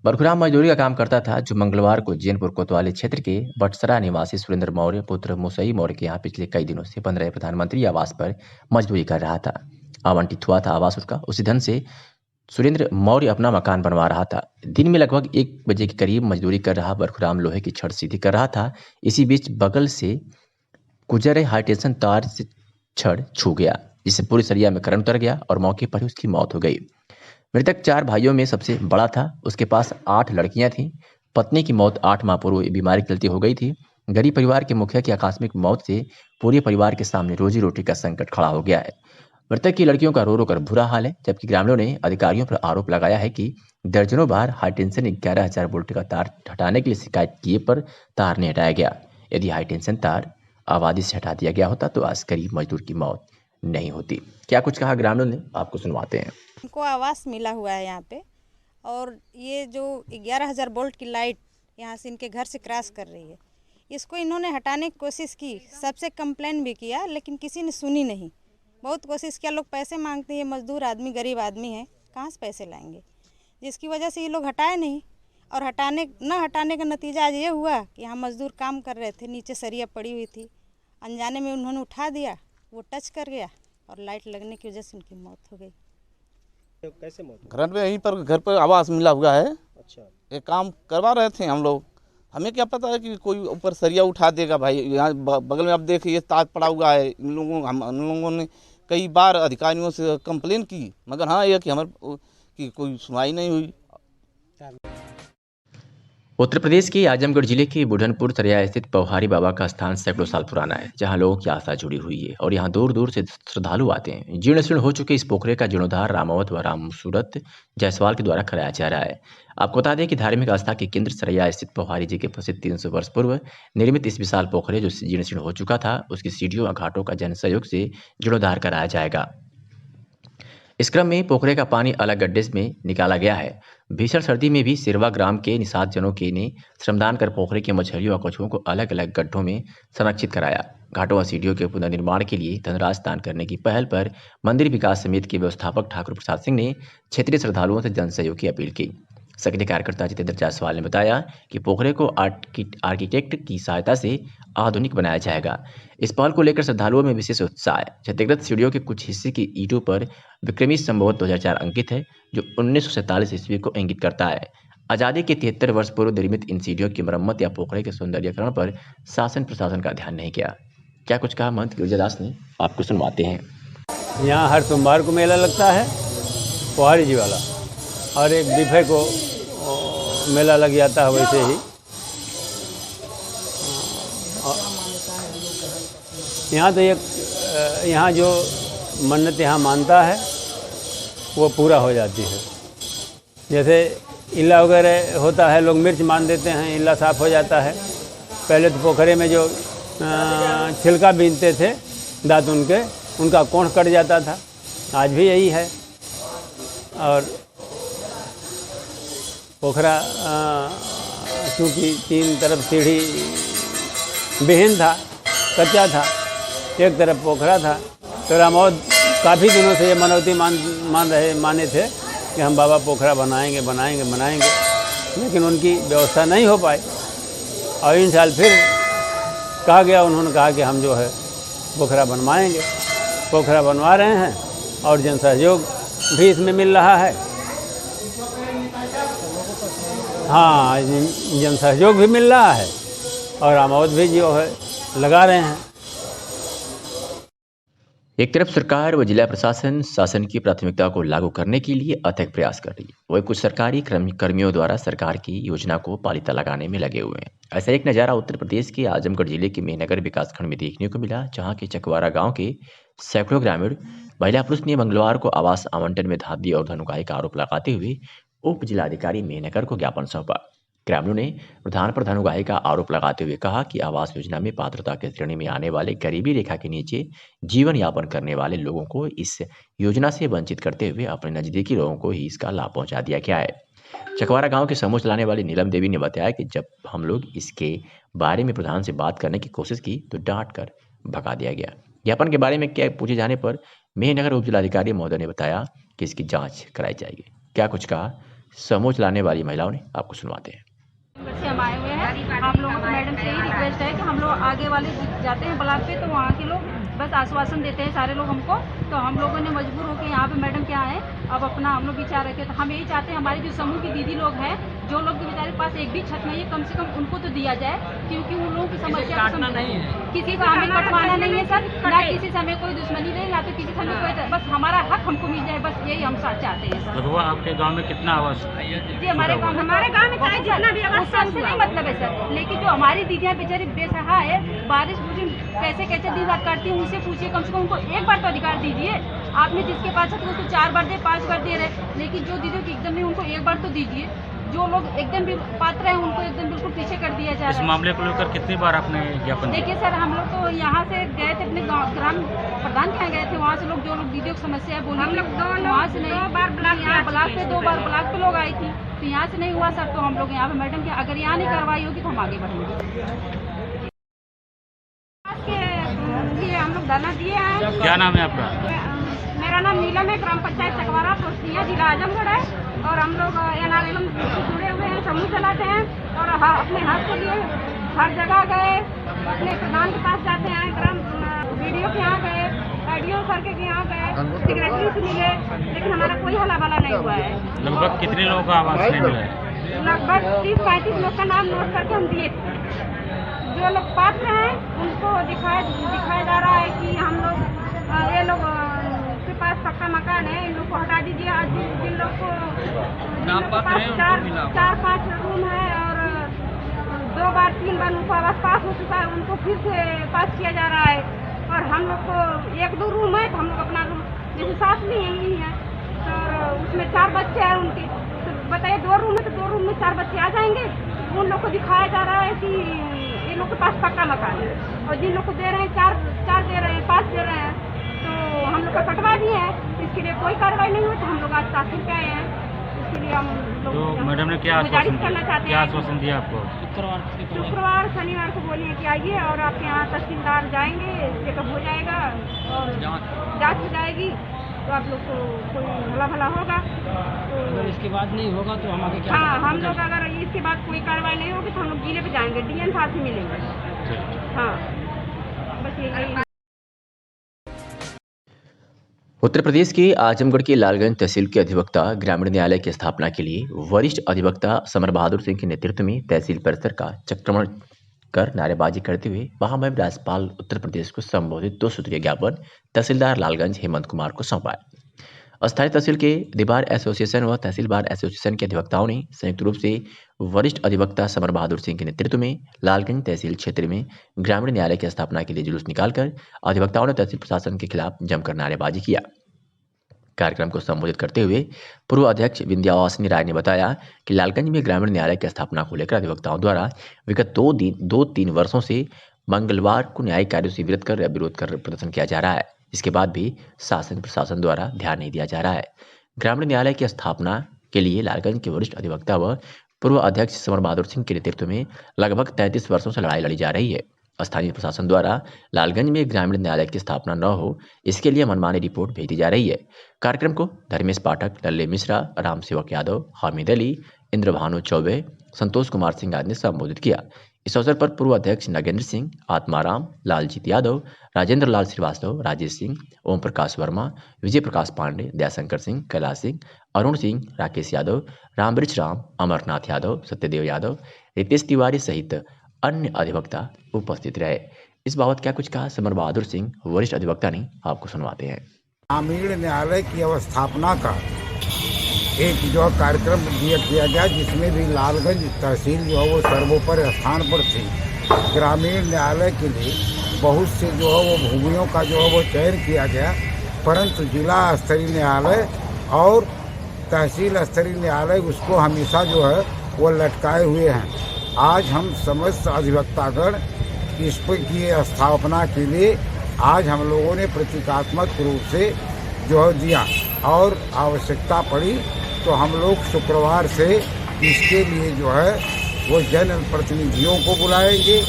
बरखुराम मजदूरी का काम करता था, जो मंगलवार को जैनपुर कोतवाली क्षेत्र के बटसरा निवासी सुरेंद्र मौर्य पुत्र मुसई मौर्य के यहाँ पिछले कई दिनों से बन रहे प्रधानमंत्री आवास पर मजदूरी कर रहा था। आवंटित हुआ था आवास उसका, उसी धन से सुरेंद्र मौर्य अपना मकान बनवा रहा था। दिन में लगभग 1 बजे के करीब मजदूरी कर रहा बरखुराम लोहे की छड़ सीधी कर रहा था। इसी बीच बगल से गुजर रहे हाईटेंशन तार से छड़ छू गया, जिससे पूरी सरिया में करंट उतर गया और मौके पर ही उसकी मौत हो गई। मृतक 4 भाइयों में सबसे बड़ा था। उसके पास 8 लड़कियां थीं। पत्नी की मौत 8 माह पूर्व बीमारी के चलते हो गई थी। गरीब परिवार के मुखिया की आकस्मिक मौत से पूरे परिवार के सामने रोजी रोटी का संकट खड़ा हो गया है। मृतक की लड़कियों का रो रो कर बुरा हाल है, जबकि ग्रामीणों ने अधिकारियों पर आरोप लगाया है कि दर्जनों बार हाईटेंशन 11,000 वोल्ट का तार हटाने के लिए शिकायत किए पर तार नहीं हटाया गया। यदि हाईटेंशन तार आबादी से हटा दिया गया होता तो आज गरीब मजदूर की मौत नहीं होती। क्या कुछ कहा ग्रामीणों ने, आपको सुनवाते हैं। उनको आवास मिला हुआ है यहाँ पे, और ये जो 11,000 वोल्ट की लाइट यहाँ से इनके घर से क्रॉस कर रही है, इसको इन्होंने हटाने की कोशिश की, सबसे कंप्लेन भी किया, लेकिन किसी ने सुनी नहीं। बहुत कोशिश किया, लोग पैसे मांगते हैं, मजदूर आदमी गरीब आदमी है, कहाँ से पैसे लाएंगे, जिसकी वजह से ये लोग हटाए नहीं। और हटाने का नतीजा आज ये हुआ कि यहाँ मजदूर काम कर रहे थे, नीचे सरिया पड़ी हुई थी, अनजाने में उन्होंने उठा दिया, वो टच कर गया और लाइट लगने की वजह से उनकी मौत हो गई। कैसे मौत? घर पे, यहीं पर घर पर आवास मिला हुआ है। अच्छा, ये काम करवा रहे थे हम लोग, हमें क्या पता है कि कोई ऊपर सरिया उठा देगा। भाई यहाँ बगल में अब देखिए ये तार पड़ा हुआ है। इन लोगों ने कई बार अधिकारियों से कंप्लेन की, मगर हाँ यह कि कोई सुनवाई नहीं हुई। उत्तर प्रदेश के आजमगढ़ जिले के बुढ़नपुर तरिया स्थित पौहारी बाबा का स्थान सैकड़ों साल पुराना है, जहां लोगों की आस्था जुड़ी हुई है और यहां दूर दूर से श्रद्धालु आते हैं। जीर्ण शीर्ण हो चुके इस पोखरे का जीर्णोद्धार रामावत व रामसूरत जायसवाल के द्वारा कराया जा रहा है। आपको बता दें कि धार्मिक आस्था के केंद्र सरैया स्थित पौहारी जी के प्रसिद्ध 300 वर्ष पूर्व निर्मित इस विशाल पोखरे जो जीर्ण शीर्ण हो चुका था, उसकी सीढ़ियों और घाटों का जन सहयोग से जीर्णोद्धार कराया जाएगा। इस क्रम में पोखरे का पानी अलग गड्ढे में निकाला गया है। भीषण सर्दी में भी सिरवा ग्राम के निषाद जनों के ने श्रमदान कर पोखरे के मछलियों और कछुओं को अलग अलग गड्ढों में संरक्षित कराया। घाटों और सीढ़ियों के पुनर्निर्माण के लिए धनराशि दान करने की पहल पर मंदिर विकास समिति के व्यवस्थापक ठाकुर प्रसाद सिंह ने क्षेत्रीय श्रद्धालुओं से जन सहयोग की अपील की। सक्रिय कार्यकर्ता जितेंद्र जायसवाल ने बताया कि पोखरे को आर्किटेक्ट की सहायता से आधुनिक बनाया जाएगा। इस पहल को लेकर श्रद्धालुओं में विशेष उत्साह है। क्षतिग्रस्त सीढ़ियों के कुछ हिस्से की ईंटों पर विक्रमी संभवत 2004 अंकित है, जो 1947 ईस्वी को इंगित करता है। आज़ादी के 73 वर्ष पूर्व निर्मित इन सीढ़ियों की मरम्मत या पोखरे के सौंदर्यीकरण पर शासन प्रशासन का ध्यान नहीं किया। क्या कुछ कहा महंत गिरजादास ने, आपको सुनवाते हैं। यहाँ हर सोमवार को मेला लगता है पौहारी जी वाला, और एक दिफे को मेला लग जाता है वैसे ही। यहाँ तो यहाँ जो मन्नत यहाँ मानता है वो पूरा हो जाती है। जैसे इल्ला वगैरह होता है, लोग मिर्च मान देते हैं, इल्ला साफ़ हो जाता है। पहले तो पोखरे में जो छिलका बीनते थे दांत उनका कोढ़ कट जाता था, आज भी यही है। और पोखरा चूँकि 3 तरफ सीढ़ी विहीन था, कच्चा था, एक तरफ पोखरा था। तो रामौद काफ़ी दिनों से ये मनौती माने थे कि हम बाबा पोखरा बनाएंगे, लेकिन उनकी व्यवस्था नहीं हो पाई। और इन साल फिर कहा गया, उन्होंने कहा कि हम जो है पोखरा बनवाएंगे। पोखरा बनवा रहे हैं और जन सहयोग भी इसमें मिल रहा है। हाँ, जन सहयोग भी मिल रहा है और रामौद भी जो है लगा रहे हैं। एक तरफ सरकार व जिला प्रशासन शासन की प्राथमिकता को लागू करने के लिए अथक प्रयास कर रही है, वही कुछ सरकारी कर्मियों द्वारा सरकार की योजना को पालिता लगाने में लगे हुए हैं। ऐसा एक नज़ारा उत्तर प्रदेश के आजमगढ़ जिले के मेहनगर विकासखंड में देखने को मिला, जहां के चकवारा गांव के सैकड़ों ग्रामीण महिला पुरुष ने मंगलवार को आवास आवंटन में धांधली और धन का आरोप लगाते हुए उप जिलाधिकारी मेहनगर को ज्ञापन सौंपा। ग्रामीणों ने प्रधान पर धन का आरोप लगाते हुए कहा कि आवास योजना में पात्रता के श्रेणी में आने वाले गरीबी रेखा के नीचे जीवन यापन करने वाले लोगों को इस योजना से वंचित करते हुए अपने नजदीकी लोगों को ही इसका लाभ पहुंचा दिया गया है। चकवारा गांव के समूह चलाने वाली नीलम देवी ने बताया कि जब हम लोग इसके बारे में प्रधान से बात करने की कोशिश की तो डांट कर भगा दिया गया। ज्ञापन के बारे में क्या पूछे जाने पर मेहनगर उप जिलाधिकारी महोदय ने बताया कि इसकी जाँच कराई जाएगी। क्या कुछ कहा समूह चलाने वाली महिलाओं ने, आपको सुनवाते हैं। से हम आए हुए हैं। हम लोगों को मैडम से यही रिक्वेस्ट है कि हम लोग आगे वाले जाते हैं ब्लॉक पे तो वहाँ के लोग बस आश्वासन देते हैं सारे लोग हमको, तो हम लोगों ने मजबूर होकर यहाँ पे मैडम क्या है अब अपना हम लोग विचार रखे। तो हम यही चाहते हैं हमारे जो समूह की दीदी लोग हैं, जो लोग के बेचारे पास एक भी छत नहीं है, कम से कम उनको तो दिया जाए, क्योंकि उन लोगों की समस्या नहीं है। किसी से हमें कटवाना नहीं है सर, ना किसी से हमें कोई दुश्मनी नहीं, ना तो किसी से हमें कोई, बस हमारा हक हमको मिल जाए, बस यही हम चाहते हैं सर। लगभग आपके गाँव में कितना आवास? जी हमारे गाँव में जितना भी आवास से नहीं मतलब है सर, लेकिन जो हमारी दीदियाँ बेचारी बेसहाय है, बारिश बुझे कैसे दिन रात काटती हैं, उनसे पूछिए, कम से कम उनको एक बार तो अधिकार दीजिए। आपने जिसके पास है तो उसको 4 बार दे, 5 बार दे रहे, लेकिन जो दीदियों की एकदम नहीं उनको एक बार तो दीजिए। जो लोग एकदम भी पात्र हैं उनको एकदम बिल्कुल पीछे कर दिया जा रहा है। इस मामले को लेकर कितनी बार आपने ज्ञापन? देखिए सर, हम लोग तो यहाँ से गए थे अपने ग्राम प्रधान के यहाँ गए थे, वहाँ से लोग जो लोग दीदियों की समस्या है बोली, हम लोग वहाँ से नहीं, 2 बार ब्लॉक पे 2 बार ब्लॉक पे लोग आई थी, तो यहाँ से नहीं हुआ सर। तो हम लोग यहाँ पे मैडम के अगर यहाँ नहीं कार्रवाई होगी तो हम आगे बढ़ेंगे। हम लोग धरना दिए हैं। क्या नाम है आपका? मेरा नाम नीलम है, ग्राम पंचायत चकवारा, पोस्टिया, जिला आजमगढ़ है। और हम लोग NRLM से जुड़े हुए हैं, समूह चलाते हैं और अपने हक के लिए हर जगह गए, अपने प्रधान के पास जाते हैं, ग्राम BDO के यहाँ गए, IDO सर के यहाँ गए, सेक्रेटरी से मिले, लेकिन हमारा कोई हला वाला नहीं हुआ है। लगभग कितने लोगों का आवास नहीं मिला है? लगभग 30-35 लोग का नाम नोट करके हम दिए थे। जो लोग पात्र हैं उनको दिखाया जा रहा है कि हम लोग ये लोग के पास पक्का मकान है, इन लोग को हटा दीजिए। आज जिन लोग को पास 4-5 रूम है और 2 बार 3 बार उनको आवास पास हो चुका है, उनको फिर से पास किया जा रहा है। और हम लोग को 1-2 रूम है तो हम लोग अपना रूम, जैसे सास भी यही है तो उसमें 4 बच्चे हैं उनके, तो बताइए 2 रूम है तो 2 रूम में 4 बच्चे आ जाएंगे। उन लोग को दिखाया जा रहा है कि इन लोग के पास पक्का मकान है, और जिन लोग को दे रहे हैं 4 दे रहे हैं, 5 दे रहे हैं, तो हम लोग का कटवा दिए हैं। इसके लिए कोई कार्रवाई नहीं हुई, तो हम लोग आज तहसील पे आए हैं। इसके लिए हम लोग तो मैडम ने क्या गुजारिश करना चाहते हैं। क्या आश्वासन दिया आपको? शुक्रवार शनिवार को बोलिए कि आइए और आपके यहाँ तहसीलदार जाएंगे, चेकअप हो जाएगा और जाँच हो जाएगी, तो आप लोग को कोई भला भला होगा। तो इसके बाद नहीं होगा तो हम आगे क्या? हाँ, हम लोग अगर इसके बाद कोई कार्रवाई नहीं होगी तो हम लोग जिले पे जाएंगे, DN साहब से मिलेंगे। हाँ, बस यही। उत्तर प्रदेश के आजमगढ़ के लालगंज तहसील के अधिवक्ता ग्रामीण न्यायालय की स्थापना के लिए वरिष्ठ अधिवक्ता समर बहादुर सिंह के नेतृत्व में तहसील परिसर का चक्रमण कर नारेबाजी करते हुए महामहिम राज्यपाल उत्तर प्रदेश को संबोधित 2 सूत्रीय ज्ञापन तहसीलदार लालगंज हेमंत कुमार को सौंपा। अस्थायी तहसील के बार एसोसिएशन व तहसील बार एसोसिएशन के अधिवक्ताओं ने संयुक्त रूप से वरिष्ठ अधिवक्ता समर बहादुर सिंह के नेतृत्व में लालगंज तहसील क्षेत्र में ग्रामीण न्यायालय की स्थापना के लिए जुलूस निकालकर अधिवक्ताओं ने तहसील प्रशासन के खिलाफ जमकर नारेबाजी किया। कार्यक्रम को संबोधित करते हुए पूर्व अध्यक्ष विंध्यावासिनी राय ने बताया कि लालगंज में ग्रामीण न्यायालय की स्थापना को लेकर अधिवक्ताओं द्वारा विगत 2-3 वर्षों से मंगलवार को न्यायिक कार्यों से विरोध कर प्रदर्शन किया जा रहा है। इसके बाद भी शासन प्रशासन द्वारा ध्यान नहीं दिया जा रहा है। ग्रामीण न्यायालय की स्थापना के लिए लालगंज के वरिष्ठ अधिवक्ता व पूर्व अध्यक्ष समर बहादुर सिंह के नेतृत्व में लगभग 33 वर्षों से लड़ाई लड़ी जा रही है। स्थानीय प्रशासन द्वारा लालगंज में ग्रामीण न्यायालय की स्थापना न हो, इसके लिए मनमानी रिपोर्ट भेजी जा रही है। कार्यक्रम को धर्मेश पाठक, लल्ले मिश्रा, राम सेवक यादव, हामिद अली, इंद्रभानु चौबे, संतोष कुमार सिंह आदि ने संबोधित किया। इस अवसर पर पूर्व अध्यक्ष नगेंद्र सिंह, आत्माराम, लालजीत यादव, राजेंद्र लाल श्रीवास्तव, राजेश सिंह, ओम प्रकाश वर्मा, विजय प्रकाश पांडे, दयाशंकर सिंह, कैलाश सिंह, अरुण सिंह, राकेश यादव, रामवृक्ष राम, अमरनाथ यादव, सत्यदेव यादव, रितेश तिवारी सहित अन्य अधिवक्ता उपस्थित रहे। इस बाबत क्या कुछ कहा समर बहादुर सिंह, वरिष्ठ अधिवक्ता ने, आपको सुनवाते हैं। ग्रामीण न्यायालय की अवस्थापना का एक जो कार्यक्रम किया गया, जिसमें भी लालगंज तहसील जो है वो सर्वोपरि स्थान पर थी। ग्रामीण न्यायालय के लिए बहुत से जो है वो भूमियों का जो है वो चयन किया गया, परंतु जिला स्तरीय न्यायालय और तहसील स्तरीय न्यायालय उसको हमेशा जो है वो लटकाए हुए हैं। आज हम समस्त अधिवक्तागण इस पर की स्थापना के लिए आज हम लोगों ने प्रतीकात्मक रूप से जो है दिया, और आवश्यकता पड़ी तो हम लोग शुक्रवार से इसके लिए जो है वो जन प्रतिनिधियों को बुलाएंगे,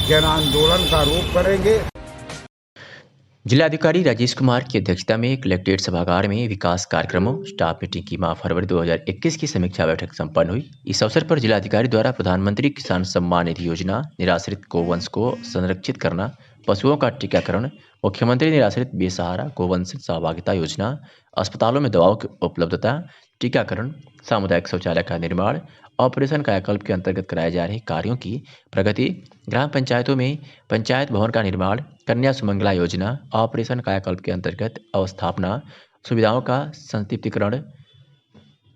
जन आंदोलन का रूप करेंगे। जिलाधिकारी राजेश कुमार की अध्यक्षता में कलेक्ट्रेट सभागार में विकास कार्यक्रमों स्टाफ मीटिंग की माह फरवरी 2021 की समीक्षा बैठक संपन्न हुई। इस अवसर पर जिलाधिकारी द्वारा प्रधानमंत्री किसान सम्मान निधि योजना, निराश्रित गोवंश को संरक्षित करना, पशुओं का टीकाकरण, मुख्यमंत्री निराश्रित बेसहारा गोवंश सहभागिता योजना, अस्पतालों में दवाओं की उपलब्धता, टीकाकरण, सामुदायिक शौचालय का निर्माण, ऑपरेशन कायाकल्प के अंतर्गत कराए जा रहे कार्यों की प्रगति, ग्राम पंचायतों में पंचायत भवन का निर्माण, कन्या सुमंगला योजना, ऑपरेशन कायाकल्प के अंतर्गत अवस्थापना सुविधाओं का संक्षिप्तीकरण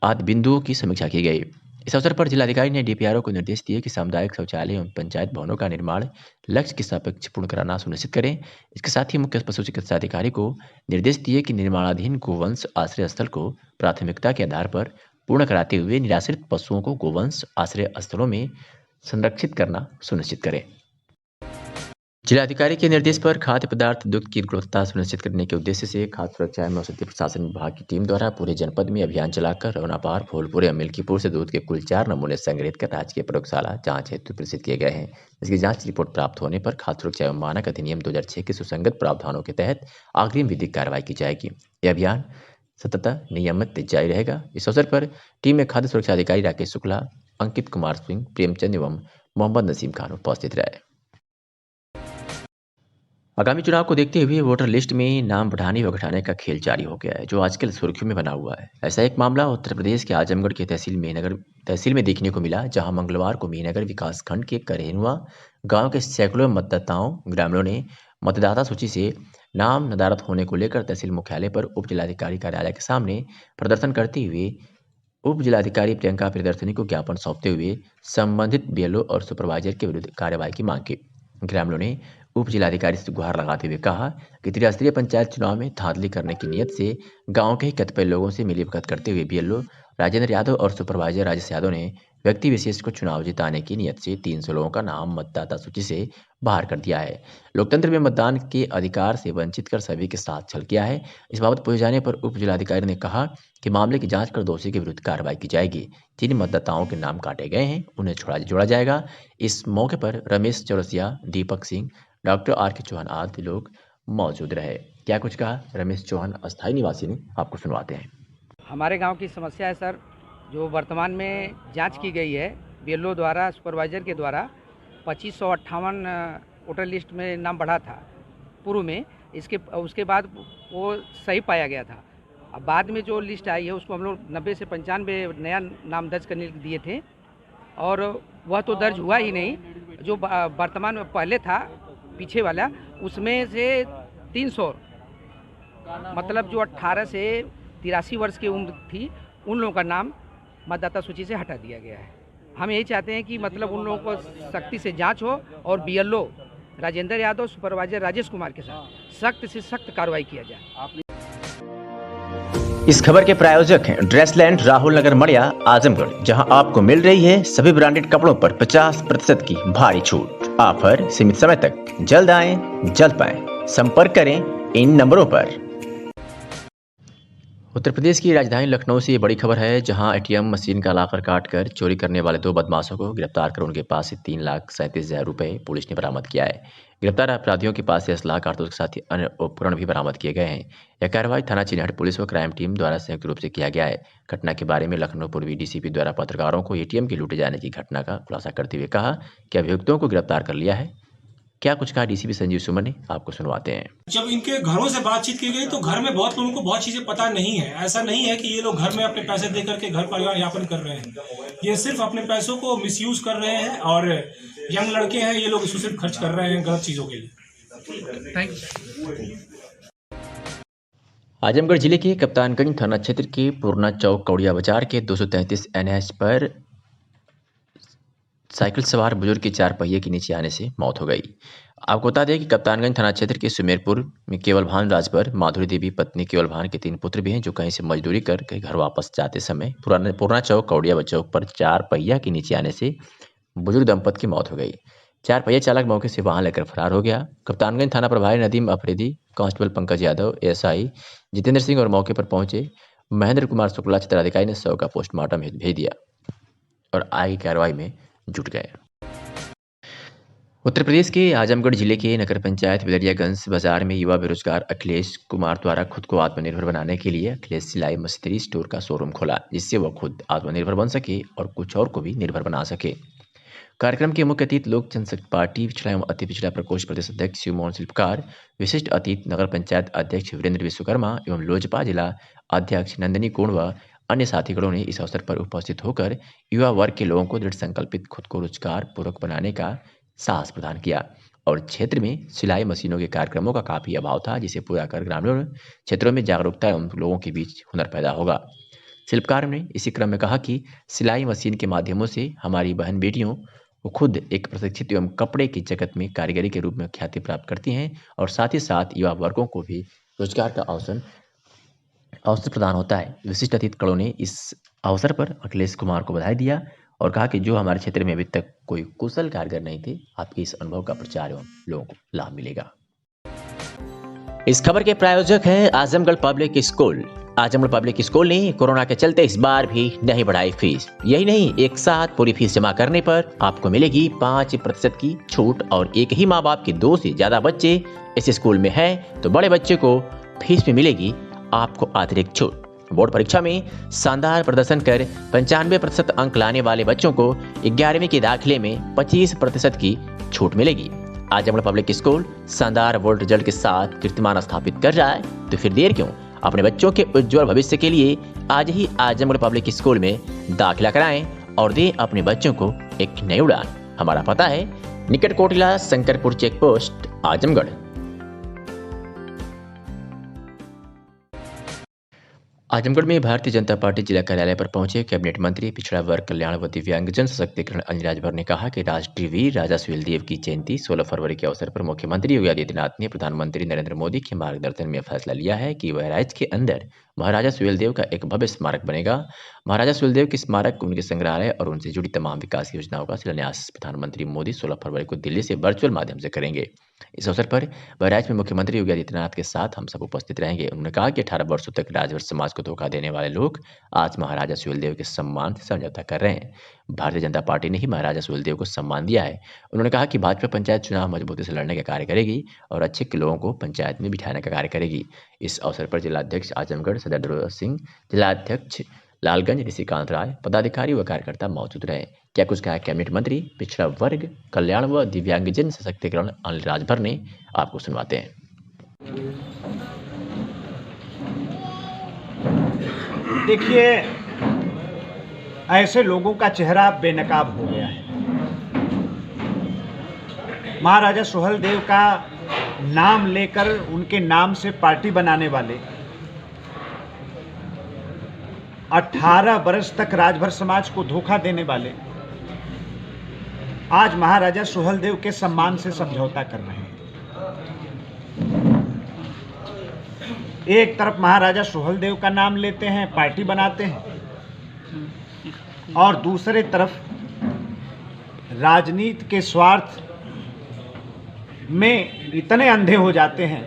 आदि बिंदुओं की समीक्षा की गई। इस अवसर पर जिलाधिकारी ने डीपीआरओ को निर्देश दिए कि सामुदायिक शौचालय एवं पंचायत भवनों का निर्माण लक्ष्य के सापेक्ष पूर्ण कराना सुनिश्चित करें। इसके साथ ही मुख्य पशु चिकित्सा अधिकारी को निर्देश दिए कि निर्माणाधीन गोवंश आश्रय स्थल को प्राथमिकता के आधार पर पूर्ण कराते हुए निराश्रित पशुओं को गोवंश आश्रय स्थलों में संरक्षित करना सुनिश्चित करें। जिलाधिकारी के निर्देश पर खाद्य पदार्थ दुग्ध की गुणवत्ता सुनिश्चित करने के उद्देश्य से खाद्य सुरक्षा एवं औषधि प्रशासन विभाग की टीम द्वारा पूरे जनपद में अभियान चलाकर रवनापार, फूलपुर एवं मिल्कीपुर से दूध के कुल 4 नमूने संग्रहित कर राजकीय प्रयोगशाला जांच हेतु प्रेषित किए गए हैं। इसकी जांच रिपोर्ट प्राप्त होने पर खाद्य सुरक्षा एवं मानक अधिनियम 2006 के सुसंगत प्रावधानों के तहत अग्रिम विधिक कार्रवाई की जाएगी। यह अभियान सतत नियमित जारी रहेगा। इस अवसर पर टीम में खाद्य सुरक्षा अधिकारी राकेश शुक्ला, अंकित कुमार सिंह, प्रेमचंद एवं मोहम्मद नसीम खान उपस्थित रहे। आगामी चुनाव को देखते हुए वोटर लिस्ट में नाम बढ़ाने व घटाने का खेल जारी हो गया है, जो आजकल सुर्खियों में बना हुआ है। ऐसा एक मामला उत्तर प्रदेश के आजमगढ़ के तहसील में देखने को मिला, जहां मंगलवार को मेहनगर विकास खंड के करेनुआ गांव के सैकड़ों मतदाताओं ग्रामीणों ने मतदाता सूची से नाम नदारद होने को लेकर तहसील मुख्यालय पर उप जिलाधिकारी कार्यालय के सामने प्रदर्शन करते हुए उप जिलाधिकारी प्रियंका प्रियदर्शनी को ज्ञापन सौंपते हुए संबंधित बीएलओ और सुपरवाइजर के विरुद्ध कार्रवाई की मांग की। ग्रामीणों ने उप जिलाधिकारी से गुहार लगाते हुए कहा कि त्रिस्तरीय पंचायत चुनाव में धांधली करने की नियत से गांव के ही कतिपय लोगों से मिलीभगत करते हुए बीएलओ राजेंद्र यादव और सुपरवाइजर राजेश यादव ने व्यक्ति विशेष को चुनाव जिताने की नियत से 300 लोगों का नाम मतदाता सूची से बाहर कर दिया है। लोकतंत्र में मतदान के अधिकार से वंचित कर सभी के साथ छल किया है। इस बाबत पूछे जाने पर उप जिलाधिकारी ने कहा कि मामले की जांच कर दोषी के विरुद्ध कार्रवाई की जाएगी। जिन मतदाताओं के नाम काटे गए हैं उन्हें जोड़ा जाएगा। इस मौके पर रमेश चौरसिया, दीपक सिंह, डॉक्टर आर.के. चौहान आदि लोग मौजूद रहे। क्या कुछ कहा रमेश चौहान अस्थायी निवासी ने, आपको सुनवाते हैं। हमारे गांव की समस्या है सर, जो वर्तमान में जांच की गई है बीएलओ द्वारा, सुपरवाइजर के द्वारा 2558 वोटर लिस्ट में नाम बढ़ा था पूर्व में। उसके बाद वो सही पाया गया था। अब बाद में जो लिस्ट आई है उसको हम लोग 90 से 95 नया नाम दर्ज करने दिए थे, और वह तो दर्ज हुआ ही नहीं। जो वर्तमान में पहले था पीछे वाला, उसमें से 300 मतलब जो 18 से 83 वर्ष की उम्र थी उन लोगों का नाम मतदाता सूची से हटा दिया गया है। हम यही चाहते हैं कि मतलब उन लोगों को सख्ती से जांच हो और बीएलओ राजेंद्र यादव, सुपरवाइजर राजेश कुमार के साथ सख्त से सख्त कार्रवाई किया जाए। इस खबर के प्रायोजक हैं ड्रेसलैंड, राहुल नगर, मड़िया, आजमगढ़, जहां आपको मिल रही है सभी ब्रांडेड कपड़ों पर 50% की भारी छूट। ऑफर सीमित समय तक। जल्द आएं, जल्द पाएं। संपर्क करें इन नंबरों पर। उत्तर प्रदेश की राजधानी लखनऊ से ये बड़ी खबर है, जहां एटीएम मशीन का लॉकर काटकर चोरी करने वाले 2 बदमाशों को गिरफ्तार कर उनके पास से 3,37,000 रुपये पुलिस ने बरामद किया है। गिरफ्तार अपराधियों के पास से असलाह, कारतूस के साथ ही अन्य उपकरण भी बरामद किए गए हैं। यह कार्रवाई थाना चिन्हट पुलिस व क्राइम टीम द्वारा संयुक्त रूप से किया गया है। घटना के बारे में लखनऊ पूर्वी डीसीपी द्वारा पत्रकारों को एटीएम के लूटे जाने की घटना का खुलासा करते हुए कहा कि अभियुक्तों को गिरफ्तार कर लिया है। क्या कुछ कहा डीसीपी संजीव सुमन ने, आपको सुनवाते हैं। जब इनके घरों से बातचीत की गई तो घर में बहुत लोगों को बहुत चीजें पता नहीं है। ऐसा नहीं है कि ये लोग घर में अपने पैसे दे करके घर परिवार यापन कर रहे हैं। ये सिर्फ अपने पैसों को मिसयूज कर रहे हैं और यंग लड़के हैं, ये लोग इसको सिर्फ खर्च कर रहे हैं गलत चीजों के लिए। Thank you. आजमगढ़ जिले के कप्तानगंज थाना क्षेत्र के पूर्णा चौक कौड़िया बाजार के 233 NH पर साइकिल सवार बुजुर्ग की 4 पहिए के नीचे आने से मौत हो गई। आपको बता दें कि कप्तानगंज थाना क्षेत्र के सुमेरपुर में केवल भान राज पर माधुरी देवी पत्नी केवल भान के 3 पुत्र भी हैं, जो कहीं से मजदूरी कर के घर वापस जाते समय पूर्णा चौक कौड़िया चौक पर 4 पहिया के नीचे आने से बुजुर्ग दंपत की मौत हो गई। 4 पहिया चालक मौके से वाहन लेकर फरार हो गया। कप्तानगंज थाना प्रभारी नदीम अफरीदी, कांस्टेबल पंकज यादव, एएसआई जितेंद्र सिंह और मौके पर पहुंचे महेंद्र कुमार शुक्ला क्षेत्राधिकारी ने शव का पोस्टमार्टम भेज दिया और आगे कार्रवाई में जुट गए। उत्तर प्रदेश के आजमगढ़ जिले के नगर पंचायत बिलरियागंज बाजार में युवा बेरोजगार अखिलेश कुमार द्वारा खुद को आत्मनिर्भर बनाने के लिए अखिलेश सिलाई मशीनरी स्टोर का शोरूम खोला, जिससे वह खुद आत्मनिर्भर बन सके और कुछ और को भी निर्भर बना सके। कार्यक्रम के मुख्य अतिथि लोक जनशक्ति पार्टी पिछड़ा एवं अति पिछड़ा प्रकोष्ठ प्रदेश अध्यक्ष शिवमोहन शिल्पकार, विशिष्ट अतिथि नगर पंचायत अध्यक्ष वीरेंद्र विश्वकर्मा एवं लोजपा जिला अध्यक्ष नंदिनी कोण व अन्य साथीगणों ने इस अवसर पर उपस्थित होकर युवा वर्ग के लोगों को दृढ़ संकल्पित खुद को रोजगार पूर्वक बनाने का साहस प्रदान किया और क्षेत्र में सिलाई मशीनों के कार्यक्रमों का काफी अभाव था, जिसे पूरा कर ग्रामीण क्षेत्रों में जागरूकता एवं लोगों के बीच हुनर पैदा होगा। शिल्पकार ने इसी क्रम में कहा कि सिलाई मशीन के माध्यमों से हमारी बहन बेटियों वो खुद एक प्रशिक्षित एवं कपड़े की जगत में कारीगरी के रूप में ख्याति प्राप्त करती हैं और साथ ही साथ युवा वर्गों को भी रोजगार का अवसर प्रदान होता है। विशिष्ट अतिथि गणों ने इस अवसर पर अखिलेश कुमार को बधाई दिया और कहा कि जो हमारे क्षेत्र में अभी तक कोई कुशल कारीगर नहीं थे, आपके इस अनुभव का प्रचार एवं लोगों को लाभ मिलेगा। इस खबर के प्रायोजक हैं Azamgarh public school. Azamgarh public school ने कोरोना के चलते इस बार भी नहीं बढ़ाई फीस। यही नहीं, एक साथ पूरी फीस जमा करने पर आपको मिलेगी 5% की छूट और एक ही माँ बाप के 2 से ज्यादा बच्चे इस स्कूल में हैं तो बड़े बच्चे को फीस में मिलेगी आपको अतिरिक्त छूट। बोर्ड परीक्षा में शानदार प्रदर्शन कर 95% अंक लाने वाले बच्चों को 11वीं के दाखिले में 25% की छूट मिलेगी। आजमगढ़ पब्लिक स्कूल शानदार बोर्ड रिजल्ट के साथ कीर्तिमान स्थापित कर रहा है, तो फिर देर क्यों? अपने बच्चों के उज्जवल भविष्य के लिए आज ही आजमगढ़ पब्लिक स्कूल में दाखिला कराएं और दें अपने बच्चों को एक नई उड़ान। हमारा पता है निकट कोटिला शंकरपुर चेक पोस्ट आजमगढ़। आजमगढ़ में भारतीय जनता पार्टी जिला कार्यालय पर पहुंचे कैबिनेट मंत्री पिछड़ा वर्ग कल्याण व दिव्यांगजन सशक्तिकरण अनिल राजभर ने कहा कि राष्ट्रीय वीर राजा सुहेलदेव की जयंती 16 फरवरी के अवसर पर मुख्यमंत्री योगी आदित्यनाथ ने प्रधानमंत्री नरेंद्र मोदी के मार्गदर्शन में फैसला लिया है कि वह राज्य के अंदर महाराजा सुहेलदेव का एक भव्य स्मारक बनेगा। महाराजा सुहेलदेव के स्मारक, उनके संग्रहालय और उनसे जुड़ी तमाम विकास योजनाओं का शिलान्यास प्रधानमंत्री मोदी 16 फरवरी को दिल्ली से वर्चुअल माध्यम से करेंगे। इस अवसर पर बहराइच में मुख्यमंत्री योगी आदित्यनाथ के साथ हम सब उपस्थित रहेंगे। उन्होंने कहा कि 18 वर्षों तक राजभर समाज को धोखा देने वाले लोग आज महाराजा सुहेलदेव के सम्मान से समझौता कर रहे हैं। भारतीय जनता पार्टी ने ही महाराजा सुहेलदेव को सम्मान दिया है। उन्होंने कहा कि भाजपा पंचायत चुनाव मजबूती से लड़ने का कार्य करेगी और अच्छे लोगों को पंचायत में बिठाने का कार्य करेगी। इस अवसर पर जिलाध्यक्ष आजमगढ़ सदर दुर्गा सिंह, जिलाध्यक्ष लालगंज ऋषिकांत राय, पदाधिकारी व कार्यकर्ता मौजूद रहे। क्या कुछ कहा कैबिनेट मंत्री पिछड़ा वर्ग कल्याण व दिव्यांगजन सशक्तिकरण अनिल राजभर ने, आपको सुनवाते हैं। देखिए, ऐसे लोगों का चेहरा बेनकाब हो गया है। महाराजा सुहेलदेव का नाम लेकर उनके नाम से पार्टी बनाने वाले 18 वर्ष तक राजभर समाज को धोखा देने वाले आज महाराजा सुहेलदेव के सम्मान से समझौता कर रहे हैं। एक तरफ महाराजा सुहेलदेव का नाम लेते हैं, पार्टी बनाते हैं, और दूसरे तरफ राजनीति के स्वार्थ में इतने अंधे हो जाते हैं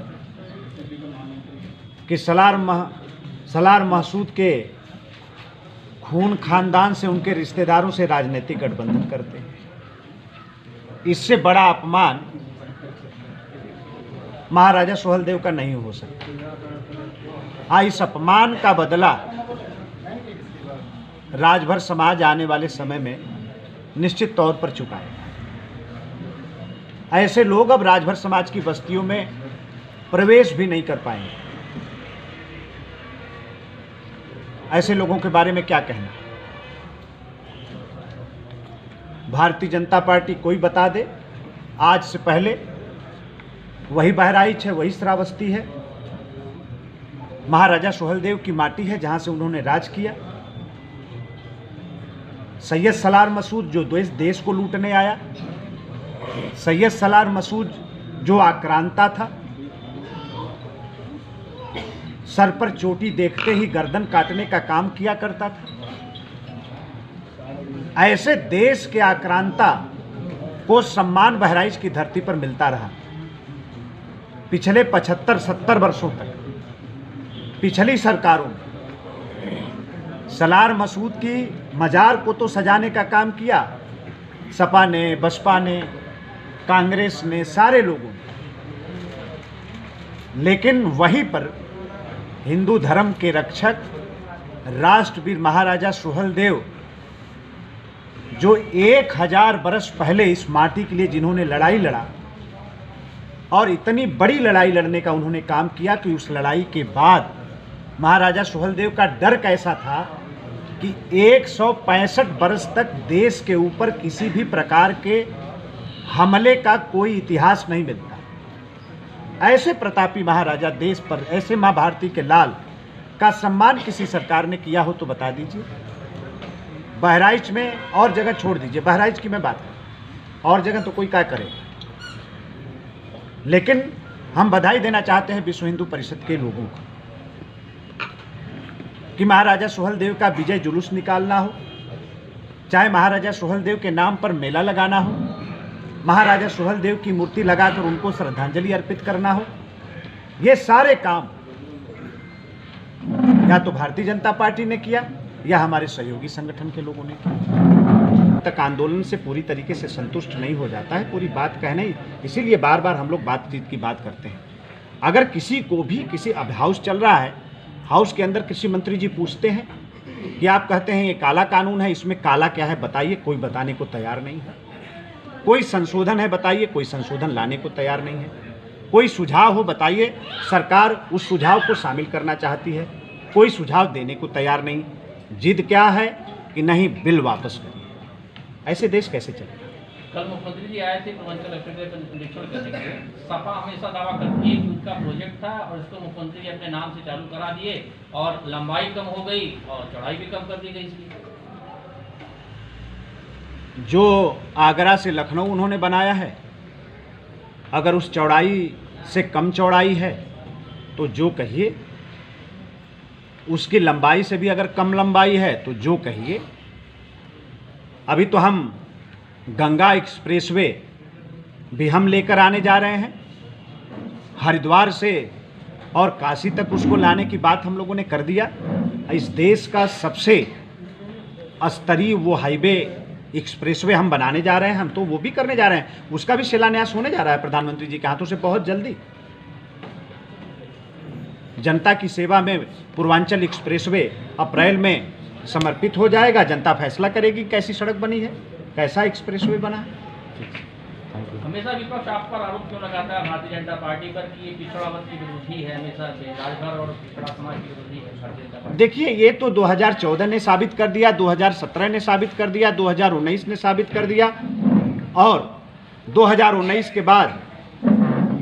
कि सलार महसूद के खून खानदान से, उनके रिश्तेदारों से राजनीतिक गठबंधन करते हैं। इससे बड़ा अपमान महाराजा सुहेलदेव का नहीं हो सकता। इस अपमान का बदला राजभर समाज आने वाले समय में निश्चित तौर पर चुकाएगा। ऐसे लोग अब राजभर समाज की बस्तियों में प्रवेश भी नहीं कर पाएंगे। ऐसे लोगों के बारे में क्या कहना। भारतीय जनता पार्टी कोई बता दे, आज से पहले वही बहराइच है, वही श्रावस्ती है, महाराजा सुहेलदेव की माटी है जहां से उन्होंने राज किया। सैयद सलार मसूद जो देश को लूटने आया, सैयद सलार मसूद जो आक्रांता था, सर पर चोटी देखते ही गर्दन काटने का काम किया करता था। ऐसे देश के आक्रांता को सम्मान बहराइच की धरती पर मिलता रहा पिछले 75-70 वर्षों तक। पिछली सरकारों में सलार मसूद की मजार को तो सजाने का काम किया सपा ने, बसपा ने, कांग्रेस ने, सारे लोगों ने, लेकिन वहीं पर हिंदू धर्म के रक्षक राष्ट्रवीर महाराजा सुहेलदेव जो 1000 वर्ष पहले इस माटी के लिए जिन्होंने लड़ाई लड़ा और इतनी बड़ी लड़ाई लड़ने का उन्होंने काम किया कि उस लड़ाई के बाद महाराजा सुहेलदेव का डर कैसा था कि 165 वर्ष तक देश के ऊपर किसी भी प्रकार के हमले का कोई इतिहास नहीं मिलता। ऐसे प्रतापी महाराजा देश पर, ऐसे मां भारती के लाल का सम्मान किसी सरकार ने किया हो तो बता दीजिए। बहराइच में और जगह छोड़ दीजिए, बहराइच की मैं बात करूं, और जगह तो कोई क्या करे। लेकिन हम बधाई देना चाहते हैं विश्व हिंदू परिषद के लोगों को कि महाराजा सुहेलदेव का विजय जुलूस निकालना हो, चाहे महाराजा सुहेलदेव के नाम पर मेला लगाना हो, महाराजा सुहेलदेव की मूर्ति लगाकर उनको श्रद्धांजलि अर्पित करना हो, ये सारे काम या तो भारतीय जनता पार्टी ने किया या हमारे सहयोगी संगठन के लोगों ने किया। तक आंदोलन से पूरी तरीके से संतुष्ट नहीं हो जाता है, पूरी बात कहने, इसीलिए बार बार हम लोग बातचीत की बात करते हैं। अगर किसी को भी किसी अब हाउस चल रहा है, हाउस के अंदर कृषि मंत्री जी पूछते हैं कि आप कहते हैं ये काला कानून है, इसमें काला क्या है बताइए, कोई बताने को तैयार नहीं है। कोई संशोधन है बताइए, कोई संशोधन लाने को तैयार नहीं है। कोई सुझाव हो बताइए, सरकार उस सुझाव को शामिल करना चाहती है, कोई सुझाव देने को तैयार नहीं। जिद क्या है कि नहीं बिल वापस करिए। ऐसे देश कैसे चलेगा। कल मुख्यमंत्री जी आए थे पूर्वांचल एक्सप्रेस का निरीक्षण करने के लिए। सपा हमेशा दावा करती है कि उनका प्रोजेक्ट था और इसको मुख्यमंत्री जी अपने नाम से चालू करा दिए और लंबाई कम हो गई और चौड़ाई भी कम कर दी गई इसकी। जो आगरा से लखनऊ उन्होंने बनाया है, अगर उस चौड़ाई से कम चौड़ाई है तो जो कहिए, उसकी लंबाई से भी अगर कम लंबाई है तो जो कहिए। अभी तो हम गंगा एक्सप्रेसवे भी हम लेकर आने जा रहे हैं, हरिद्वार से और काशी तक उसको लाने की बात हम लोगों ने कर दिया। इस देश का सबसे स्तरीय वो हाईवे एक्सप्रेसवे हम बनाने जा रहे हैं, हम तो वो भी करने जा रहे हैं, उसका भी शिलान्यास होने जा रहा है प्रधानमंत्री जी के हाथों से बहुत जल्दी। जनता की सेवा में पूर्वांचल एक्सप्रेसवे अप्रैल में समर्पित हो जाएगा। जनता फैसला करेगी कैसी सड़क बनी है, कैसा एक्सप्रेसवे बना है। हमेशा विपक्ष आप पर आरोप क्यों लगाता है भारतीय जनता पार्टी पर कि ये पिछड़ा वर्ग की विरोधी है, हमेशा से राजभर और पिछड़ा समाज की विरोधी है भारतीय जनता पार्टी? देखिए, ये तो 2014 ने साबित कर दिया, 2017 ने साबित कर दिया, 2019 ने साबित कर दिया और 2019 के बाद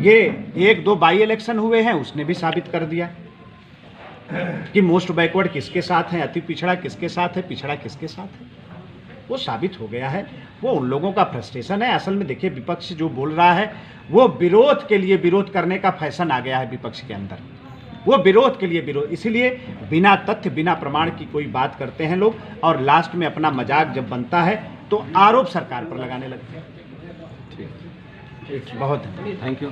ये 1-2 बाई इलेक्शन हुए हैं, उसने भी साबित कर दिया कि मोस्ट बैकवर्ड किसके साथ है, अति पिछड़ा किसके साथ है, पिछड़ा किसके साथ है। वो साबित हो गया है। वो उन लोगों का फ्रस्ट्रेशन है। असल में देखिए, विपक्ष जो बोल रहा है वो विरोध के लिए विरोध करने का फैशन आ गया है विपक्ष के अंदर। वो विरोध के लिए विरोध, इसीलिए बिना तथ्य बिना प्रमाण की कोई बात करते हैं लोग और लास्ट में अपना मजाक जब बनता है तो आरोप सरकार पर लगाने लगते हैं। ठीक, बहुत थैंक यू।